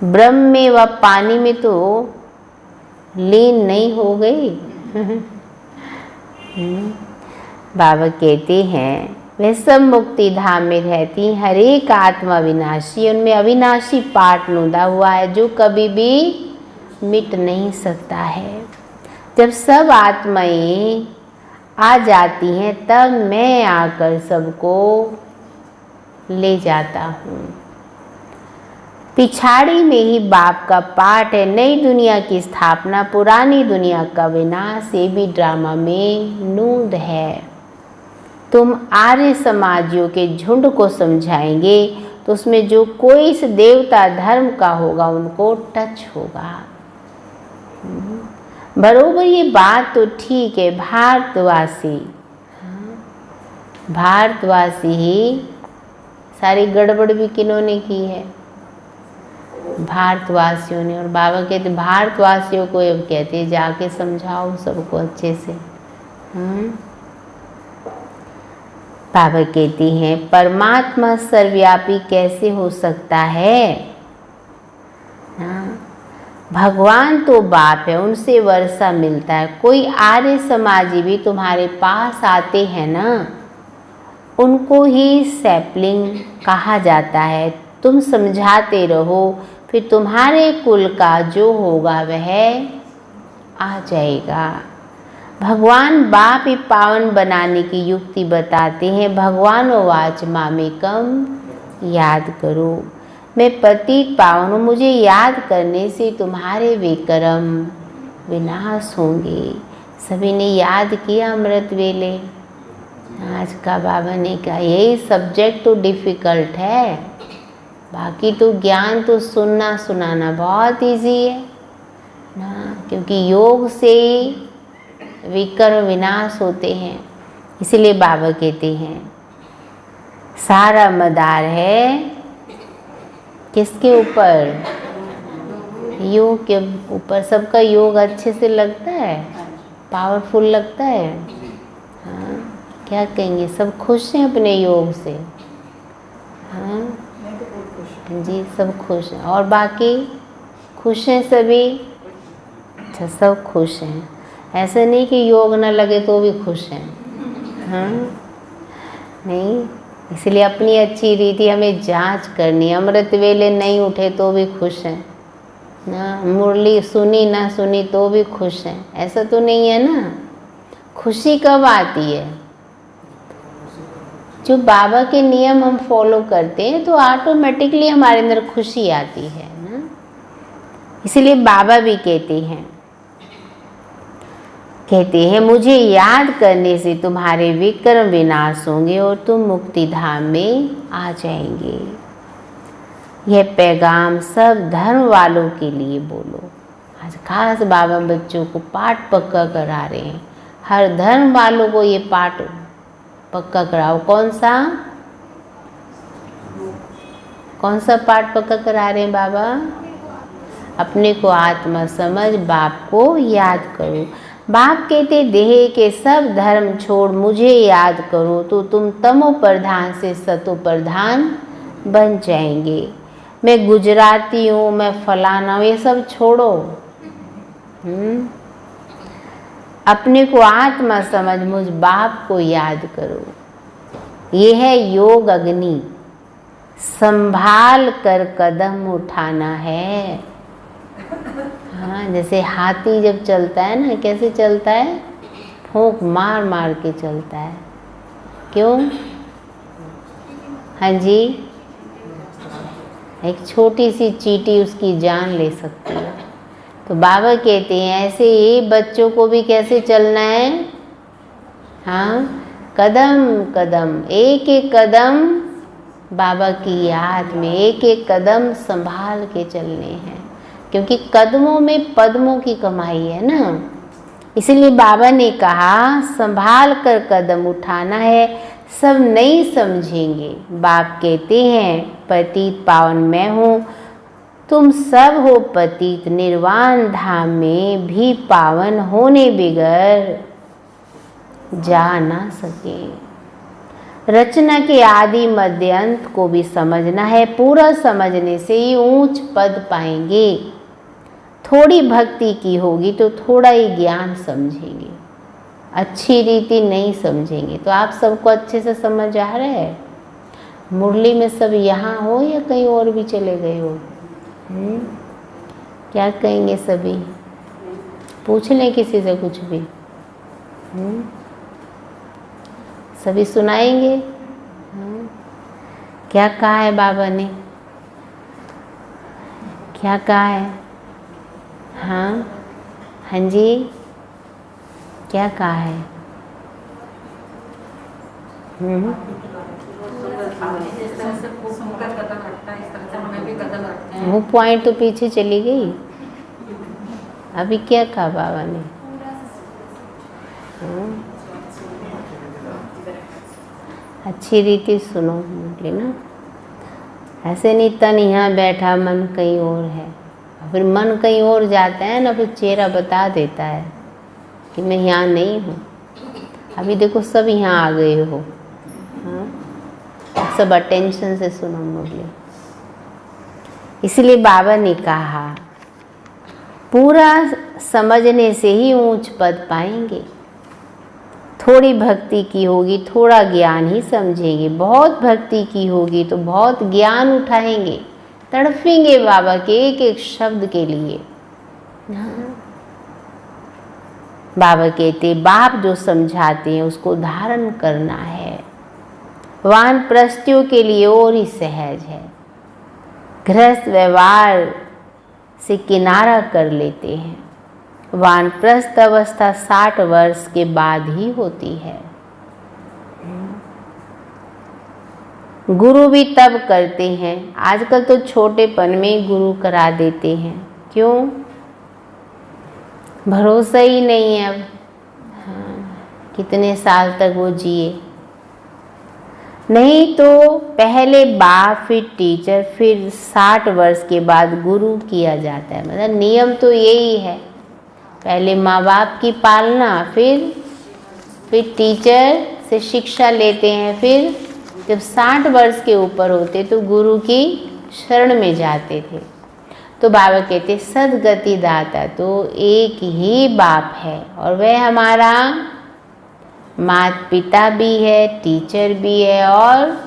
ब्रह्म में व पानी में तो लीन नहीं हो गई। बाबा कहते हैं वह सब मुक्ति धाम में रहती। हर एक आत्मा विनाशी, उनमें अविनाशी पाठ नोदा हुआ है जो कभी भी मिट नहीं सकता है। जब सब आत्माएं आ जाती हैं तब मैं आकर सबको ले जाता हूँ। पिछाड़ी में ही बाप का पाठ है। नई दुनिया की स्थापना, पुरानी दुनिया का विनाश, ये भी ड्रामा में नूंद है। तुम आर्य समाजियों के झुंड को समझाएंगे तो उसमें जो कोई इस देवता धर्म का होगा उनको टच होगा। बरोबर ये बात तो ठीक है, भारतवासी, भारतवासी ही सारी गड़बड़ भी किन्होंने की है, भारतवासियों ने। और बाबा कहते भारतवासियों को अब कहते जाके समझाओ सबको अच्छे से। बाबा कहती हैं परमात्मा सर्वव्यापी कैसे हो सकता है? भगवान तो बाप है, उनसे वर्षा मिलता है। कोई आर्य समाजी भी तुम्हारे पास आते हैं ना, उनको ही सैपलिंग कहा जाता है। तुम समझाते रहो, फिर तुम्हारे कुल का जो होगा वह आ जाएगा। भगवान बाप ही पावन बनाने की युक्ति बताते हैं। भगवान वाच मामेकम, याद करो मैं पतित पावन हूँ, मुझे याद करने से तुम्हारे विकर्म विनाश होंगे। सभी ने याद किया अमृत वेले। आज का बाबा ने कहा यही सब्जेक्ट तो डिफ़िकल्ट है, बाकी तो ज्ञान तो सुनना सुनाना बहुत इजी है ना, क्योंकि योग से विकर्म विनाश होते हैं। इसलिए बाबा कहते हैं सारा मदार है किसके ऊपर? योग के ऊपर। सबका योग अच्छे से लगता है, पावरफुल लगता है। हाँ, क्या कहेंगे, सब खुश हैं अपने योग से? हाँ जी, सब खुश हैं। और बाकी खुश हैं सभी? अच्छा, सब खुश हैं। ऐसा नहीं कि योग ना लगे तो भी खुश हैं। हाँ नहीं, इसलिए अपनी अच्छी रीति हमें जांच करनी। अमृत वेले नहीं उठे तो भी खुश हैं ना, मुरली सुनी ना सुनी तो भी खुश हैं, ऐसा तो नहीं है ना। खुशी कब आती है? जो बाबा के नियम हम फॉलो करते हैं तो ऑटोमेटिकली हमारे अंदर खुशी आती है ना। इसलिए बाबा भी कहते हैं मुझे याद करने से तुम्हारे विकर्म विनाश होंगे और तुम मुक्ति धाम में आ जाएंगे। यह पैगाम सब धर्म वालों के लिए बोलो। आज खास बाबा बच्चों को पाठ पक्का करा रहे हैं। हर धर्म वालों को ये पाठ पक्का कराओ। कौन सा पाठ पक्का करा रहे हैं बाबा? अपने को आत्मा समझ, बाप को याद करो। बाप कहते देह के सब धर्म छोड़ मुझे याद करो तो तुम तमो प्रधान से सतो प्रधान बन जाएंगे। मैं गुजराती हूँ, मैं फलाना हूँ, ये सब छोड़ो। अपने को आत्मा समझ, मुझ बाप को याद करो। ये है योग अग्नि, संभाल कर कदम उठाना है। हाँ, जैसे हाथी जब चलता है ना, कैसे चलता है? फूंक मार मार के चलता है। क्यों? हाँ जी, एक छोटी सी चींटी उसकी जान ले सकती है। तो बाबा कहते हैं ऐसे ही बच्चों को भी कैसे चलना है? हाँ, कदम कदम, एक एक कदम बाबा की याद में, एक एक कदम संभाल के चलने हैं, क्योंकि कदमों में पद्मों की कमाई है ना। इसलिए बाबा ने कहा संभाल कर कदम उठाना है। सब नहीं समझेंगे। बाप कहते हैं पतित पावन मैं हूँ, तुम सब हो पतित। निर्वाण धाम में भी पावन होने बिगर जा ना सके। रचना के आदि मध्य अंत को भी समझना है। पूरा समझने से ही ऊंच पद पाएंगे। थोड़ी भक्ति की होगी तो थोड़ा ही ज्ञान समझेंगे, अच्छी रीति नहीं समझेंगे। तो आप सबको अच्छे से समझ आ रहा है? मुरली में सब यहाँ हो या कहीं और भी चले गए हो? क्या कहेंगे सभी? पूछ लें किसी से कुछ भी। सभी सुनाएंगे? क्या कहा है बाबा ने? क्या कहा है? हाँ हाँ जी, क्या कहा है? वो पॉइंट तो पीछे चली गई। अभी क्या कहा बाबा ने? अच्छी रीति सुनो मुरली ना, ऐसे नहीं तन यहाँ बैठा मन कहीं और है, फिर मन कहीं और जाता है ना, फिर चेहरा बता देता है कि मैं यहाँ नहीं हूँ। अभी देखो सब यहाँ आ गए हो, हाँ, सब अटेंशन से सुनो मुरली। इसलिए बाबा ने कहा पूरा समझने से ही ऊंच पद पाएंगे। थोड़ी भक्ति की होगी, थोड़ा ज्ञान ही समझेंगे, बहुत भक्ति की होगी तो बहुत ज्ञान उठाएंगे, तड़फेंगे बाबा के एक एक शब्द के लिए। बाबा कहते बाप जो समझाते हैं उसको धारण करना है। वानप्रस्थियों के लिए और ही सहज है, गृहस्थ व्यवहार से किनारा कर लेते हैं। वानप्रस्थ अवस्था 60 वर्ष के बाद ही होती है। गुरु भी तब करते हैं, आजकल तो छोटेपन में गुरु करा देते हैं। क्यों? भरोसा ही नहीं है अब, हाँ, कितने साल तक वो जिए। नहीं तो पहले बाप फिर टीचर, फिर 60 वर्ष के बाद गुरु किया जाता है। मतलब नियम तो यही है, पहले माँ बाप की पालना, फिर टीचर से शिक्षा लेते हैं, फिर जब 60 वर्ष के ऊपर होते तो गुरु की शरण में जाते थे। तो बाबा कहते सदगति दाता तो एक ही बाप है, और वह हमारा माता पिता भी है, टीचर भी है और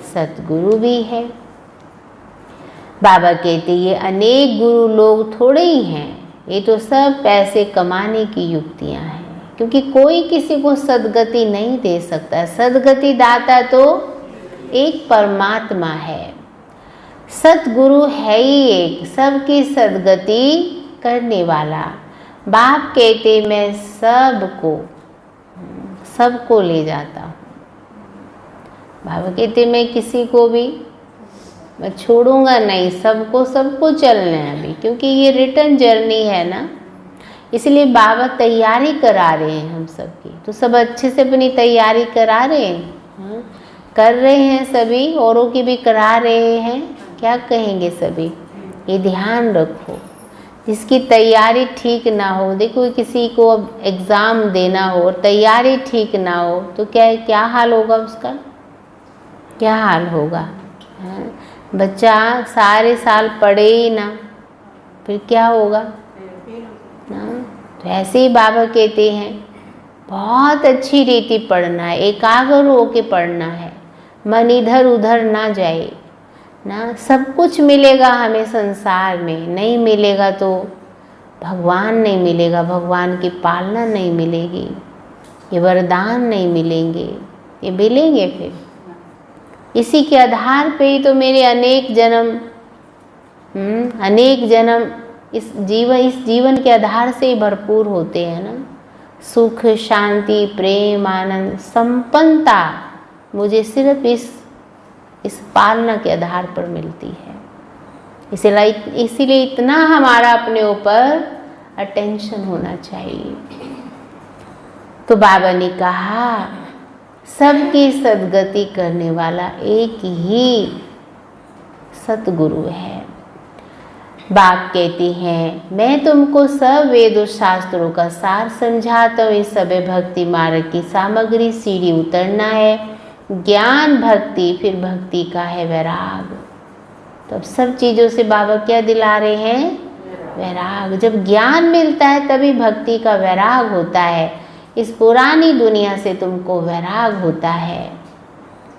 सतगुरु भी है। बाबा कहते ये अनेक गुरु लोग थोड़े ही हैं, ये तो सब पैसे कमाने की युक्तियां हैं, क्योंकि कोई किसी को सदगति नहीं दे सकता। सदगति दाता तो एक परमात्मा है, सतगुरु है ही एक, सबकी सदगति करने वाला। बाप कहते मैं सबको ले जाता हूँ। बाबा कहते मैं किसी को भी मैं छोड़ूंगा नहीं, सबको चलना है अभी, क्योंकि ये रिटर्न जर्नी है ना। इसलिए बाबा तैयारी करा रहे हैं हम सबकी। तो सब अच्छे से अपनी तैयारी करा रहे हैं, कर रहे हैं, सभी औरों की भी करा रहे हैं। क्या कहेंगे सभी? ये ध्यान रखो, जिसकी तैयारी ठीक ना हो, देखो किसी को अब एग्ज़ाम देना हो और तैयारी ठीक ना हो तो क्या हाल होगा उसका? क्या हाल होगा? बच्चा सारे साल पढ़े ही ना, फिर क्या होगा ना? तो ऐसे ही बाबा कहते हैं बहुत अच्छी रीति पढ़ना है, एकाग्र होके पढ़ना है, मन इधर उधर ना जाए ना। सब कुछ मिलेगा हमें संसार में, नहीं मिलेगा तो भगवान नहीं मिलेगा, भगवान की पालना नहीं मिलेगी, ये वरदान नहीं मिलेंगे, ये मिलेंगे फिर। इसी के आधार पे ही तो मेरे अनेक जन्म इस जीवन के आधार से ही भरपूर होते हैं ना। सुख, शांति, प्रेम, आनंद, संपन्नता मुझे सिर्फ इस पालना के आधार पर मिलती है। इसीलिए इतना हमारा अपने ऊपर अटेंशन होना चाहिए। तो बाबा ने कहा सबकी सदगति करने वाला एक ही सतगुरु है। बाप कहते हैं मैं तुमको सब वेदों शास्त्रों का सार समझाता हूँ। इस सब भक्ति मार्ग की सामग्री सीढ़ी उतरना है। ज्ञान भक्ति, फिर भक्ति का है वैराग। तो अब सब चीज़ों से बाबा क्या दिला रहे हैं? वैराग। जब ज्ञान मिलता है तभी भक्ति का वैराग होता है। इस पुरानी दुनिया से तुमको वैराग होता है,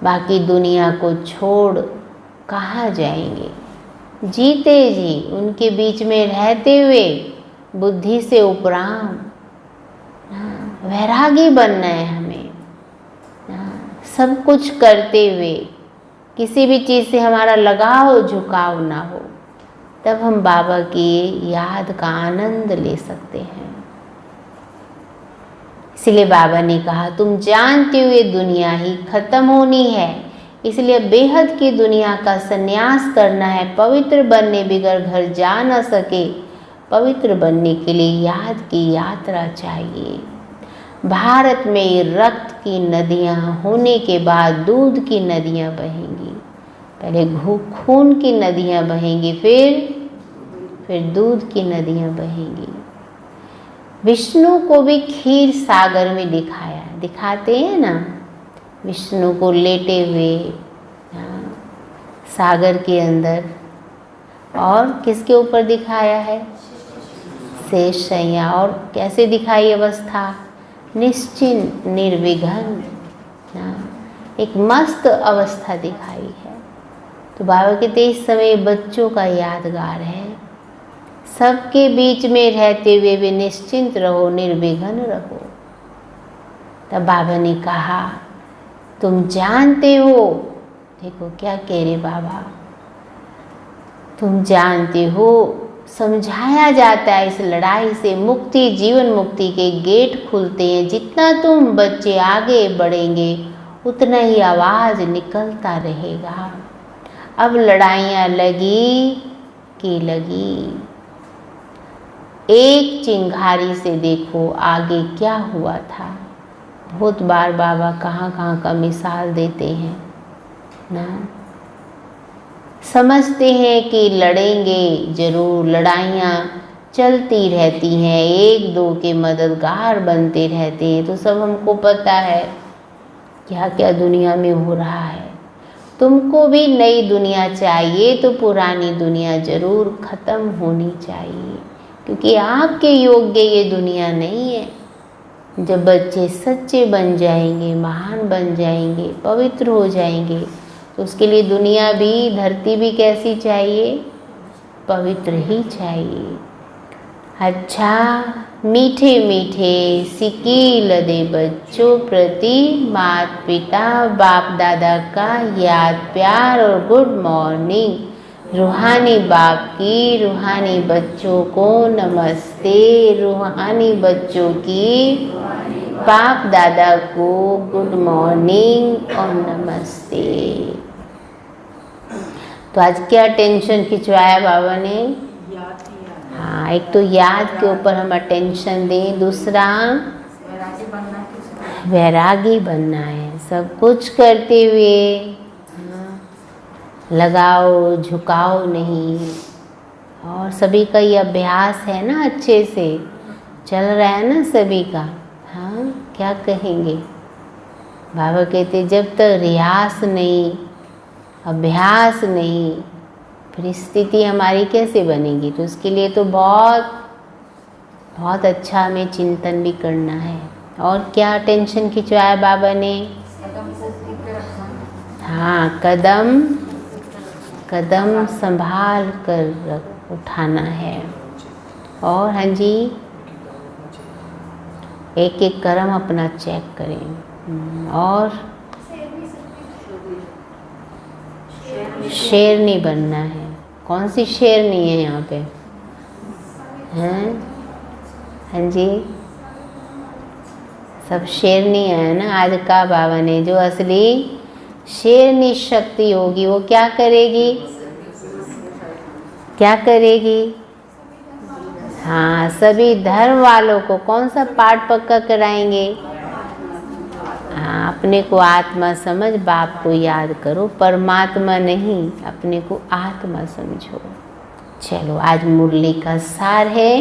बाकी दुनिया को छोड़ कहाँ जाएंगे? जीते जी उनके बीच में रहते हुए बुद्धि से उपराम वैरागी बनना है हमें। सब कुछ करते हुए किसी भी चीज़ से हमारा लगाव झुकाव ना हो, तब हम बाबा की याद का आनंद ले सकते हैं। इसलिए बाबा ने कहा तुम जानते हुए दुनिया ही खत्म होनी है, इसलिए बेहद की दुनिया का संन्यास करना है। पवित्र बनने बिगर घर जा न सके पवित्र बनने के लिए याद की यात्रा चाहिए। भारत में रक्त की नदियाँ होने के बाद दूध की नदियाँ बहेंगी। पहले खून की नदियाँ बहेंगी, फिर दूध की नदियाँ बहेंगी। विष्णु को भी क्षीर सागर में दिखाते हैं ना, विष्णु को लेटे हुए सागर के अंदर, और किसके ऊपर दिखाया है? शेषशय्या। और कैसे दिखाई अवस्था? निश्चिंत, निर्विघ्न, एक मस्त अवस्था दिखाई है। तो बाबा कहते इस समय बच्चों का यादगार है। सबके बीच में रहते हुए भी निश्चिंत रहो, निर्विघ्न रहो। तब बाबा ने कहा तुम जानते हो, देखो क्या कह रहे बाबा, तुम जानते हो, समझाया जाता है इस लड़ाई से मुक्ति, जीवन मुक्ति के गेट खुलते हैं। जितना तुम बच्चे आगे बढ़ेंगे उतना ही आवाज़ निकलता रहेगा। अब लड़ाइयाँ लगी कि लगी, एक चिंगारी से देखो आगे क्या हुआ था। बहुत बार बाबा कहाँ कहाँ का मिसाल देते हैं ना। समझते हैं कि लड़ेंगे जरूर, लड़ाइयाँ चलती रहती हैं, एक दो के मददगार बनते रहते हैं। तो सब हमको पता है क्या क्या दुनिया में हो रहा है। तुमको भी नई दुनिया चाहिए तो पुरानी दुनिया जरूर ख़त्म होनी चाहिए, क्योंकि आपके योग्य ये दुनिया नहीं है। जब बच्चे सच्चे बन जाएंगे, महान बन जाएंगे, पवित्र हो जाएंगे, तो उसके लिए दुनिया भी, धरती भी कैसी चाहिए? पवित्र ही चाहिए। अच्छा, मीठे मीठे सिकील दे बच्चों प्रति माता पिता बाप दादा का याद, प्यार और गुड मॉर्निंग। रूहानी बाप की रूहानी बच्चों को नमस्ते, रूहानी बच्चों की बाप दादा को गुड मॉर्निंग और नमस्ते। तो आज क्या टेंशन खिंचवाया बाबा ने? हाँ, एक तो याद के ऊपर हम अटेंशन दें, दूसरा वैरागी बनना है। सब कुछ करते हुए लगाओ झुकाओ नहीं। और सभी का ये अभ्यास है ना, अच्छे से चल रहा है ना सभी का। हाँ, क्या कहेंगे? बाबा कहते जब तक रियास नहीं, अभ्यास नहीं, फिर स्थिति हमारी कैसे बनेगी? तो उसके लिए तो बहुत बहुत अच्छा हमें चिंतन भी करना है। और क्या टेंशन खिंचवाया बाबा ने? हाँ, कदम कदम संभाल कर उठाना है। और हाँ जी, एक एक कर्म अपना चेक करें। और शेरनी बनना है। कौन सी शेरनी है यहाँ पे? हैं? हाँ जी, सब शेरनी है ना। आज का बाबा ने जो असली शेरनी शक्ति होगी वो क्या करेगी? क्या करेगी? हाँ, सभी धर्म वालों को कौन सा पाठ पक्का कराएंगे? हाँ, अपने को आत्मा समझ, बाप को याद करो, परमात्मा नहीं, अपने को आत्मा समझो। चलो, आज मुरली का सार है,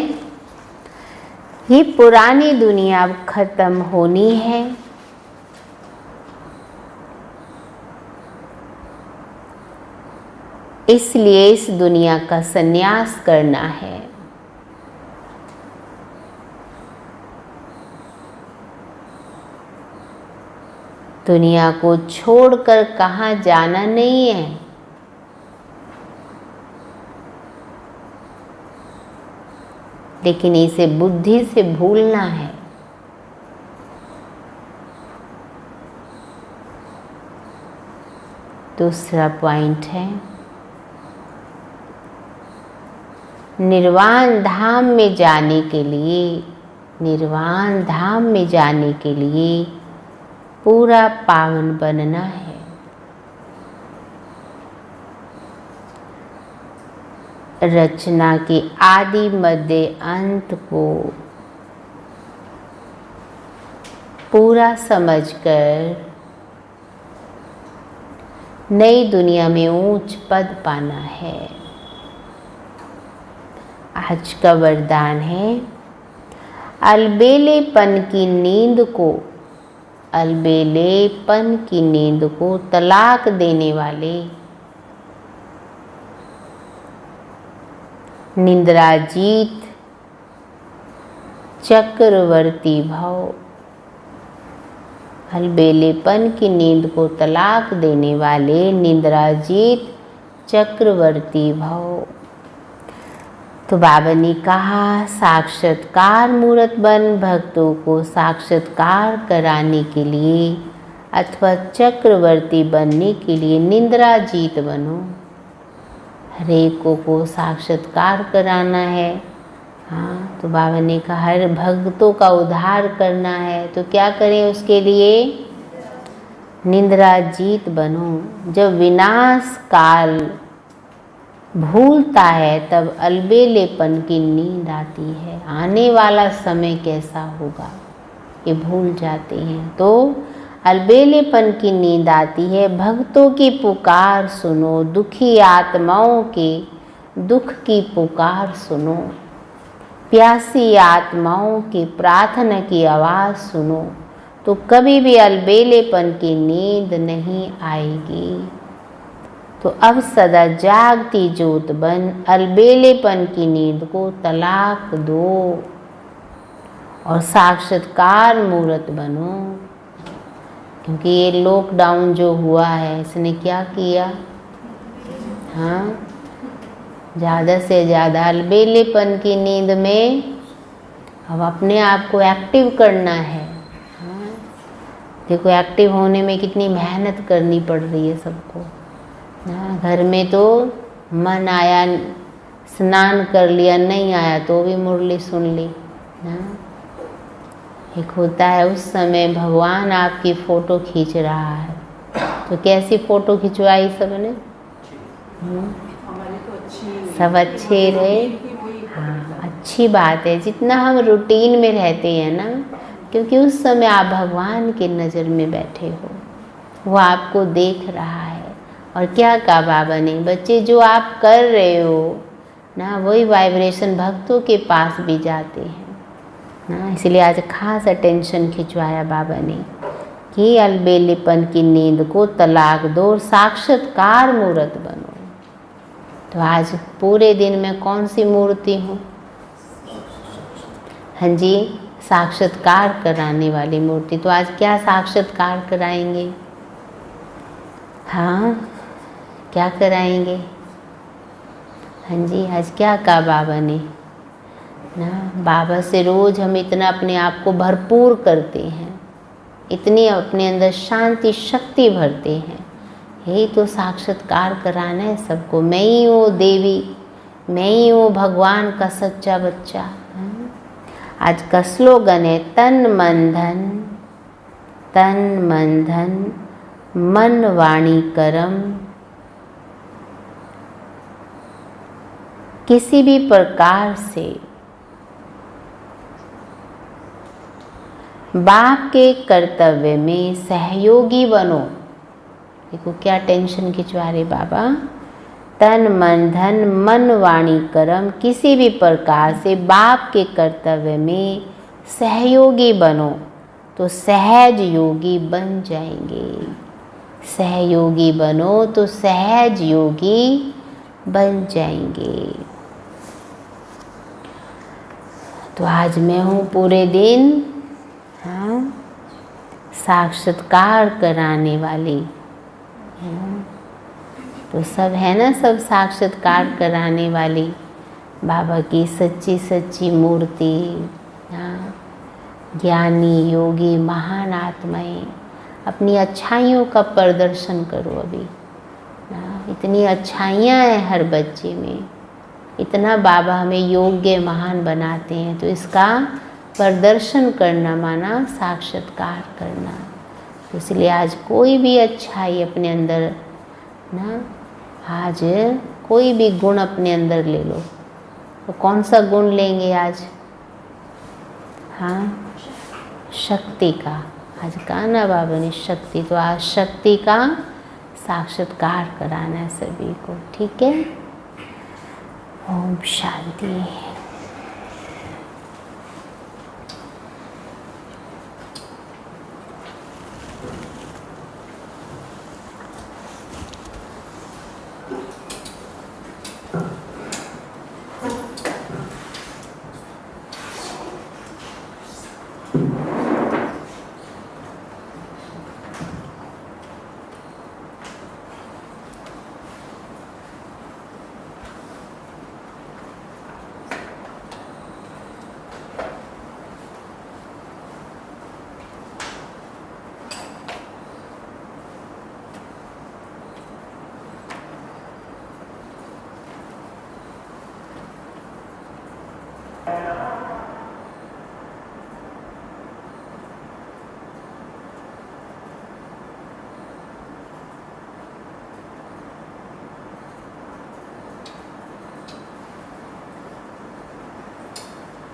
ये पुरानी दुनिया अब खत्म होनी है। इसलिए इस दुनिया का संन्यास करना है। दुनिया को छोड़कर कहाँ जाना नहीं है। लेकिन इसे बुद्धि से भूलना है। दूसरा पॉइंट है, निर्वाण धाम में जाने के लिए, निर्वाण धाम में जाने के लिए पूरा पावन बनना है। रचना के आदि मध्य अंत को पूरा समझकर नई दुनिया में ऊंच पद पाना है। आज का वरदान है अलबेलेपन की नींद को, अलबेलेपन की नींद को तलाक देने वाले, निद्राजीत चक्रवर्ती भव। अलबेलेपन की नींद को तलाक देने वाले निद्राजीत चक्रवर्ती भव। तो बाबा ने कहा साक्षात्कार मूर्त बन भक्तों को साक्षात्कार कराने के लिए अथवा चक्रवर्ती बनने के लिए निद्राजीत बनो। हरेकों को साक्षात्कार कराना है। हाँ, तो बाबा ने कहा हर भक्तों का उद्धार करना है, तो क्या करें उसके लिए? निद्राजीत बनो। जब विनाश काल भूलता है तब अलबेलेपन की नींद आती है। आने वाला समय कैसा होगा ये भूल जाते हैं, तो अलबेलेपन की नींद आती है। भक्तों की पुकार सुनो, दुखी आत्माओं के दुख की पुकार सुनो, प्यासी आत्माओं की प्रार्थना की आवाज़ सुनो, तो कभी भी अलबेलेपन की नींद नहीं आएगी। तो अब सदा जागती ज्योत बन अलबेलेपन की नींद को तलाक दो और साक्षात्कार मूर्त बनो। क्योंकि ये लॉकडाउन जो हुआ है इसने क्या किया? हाँ, ज़्यादा से ज़्यादा अलबेलेपन की नींद में अब अपने आप को एक्टिव करना है। हाँ, देखो एक्टिव होने में कितनी मेहनत करनी पड़ रही है सबको। हाँ, घर में तो मन आया स्नान कर लिया, नहीं आया तो भी मुरली सुन ली। हाँ, एक होता है उस समय भगवान आपकी फ़ोटो खींच रहा है, तो कैसी फ़ोटो खिंचवाई सबने? सब अच्छे रहे। हाँ, अच्छी बात है। जितना हम रूटीन में रहते हैं ना, क्योंकि उस समय आप भगवान की नज़र में बैठे हो, वो आपको देख रहा है। और क्या कहा बाबा ने? बच्चे जो आप कर रहे हो ना, वही वाइब्रेशन भक्तों के पास भी जाते हैं ना। इसलिए आज खास अटेंशन खिंचवाया बाबा ने कि अलबेलेपन की नींद को तलाक दो और साक्षात्कार मूर्त बनो। तो आज पूरे दिन में कौन सी मूर्ति हूँ? हाँ जी, साक्षात्कार कराने वाली मूर्ति। तो आज क्या साक्षात्कार कराएंगे? हाँ, क्या कराएंगे? हाँ जी, आज क्या कहा बाबा ने ना? बाबा से रोज़ हम इतना अपने आप को भरपूर करते हैं, इतनी अपने अंदर शांति शक्ति भरते हैं। यही तो साक्षात्कार कराना है सबको। मैं ही हूँ देवी, मैं ही हूँ भगवान का सच्चा बच्चा। आज का स्लोगन है तन मन धन, तन मन धन, मन वाणी कर्म। किसी भी प्रकार से बाप के कर्तव्य में सहयोगी बनो। देखो क्या टेंशन खिंचवा रहे बाबा। तन मन धन मन वाणी कर्म, किसी भी प्रकार से बाप के कर्तव्य में सहयोगी बनो तो सहज योगी बन जाएंगे। सहयोगी बनो तो सहज योगी बन जाएंगे। तो आज मैं हूँ पूरे दिन हाँ साक्षात्कार कराने वाली। तो सब है ना, सब साक्षात्कार कराने वाली बाबा की सच्ची सच्ची मूर्ति। हाँ, ज्ञानी योगी महान आत्माएं अपनी अच्छाइयों का प्रदर्शन करो। अभी इतनी अच्छाइयाँ हैं हर बच्चे में, इतना बाबा हमें योग्य महान बनाते हैं। तो इसका प्रदर्शन करना माना साक्षात्कार करना। तो इसलिए आज कोई भी अच्छाई अपने अंदर ना, आज कोई भी गुण अपने अंदर ले लो। तो कौन सा गुण लेंगे आज? हाँ, शक्ति का। आज कहा ना बाबा ने शक्ति, तो आज शक्ति का साक्षात्कार कराना है सभी को। ठीक है, ओम शांति।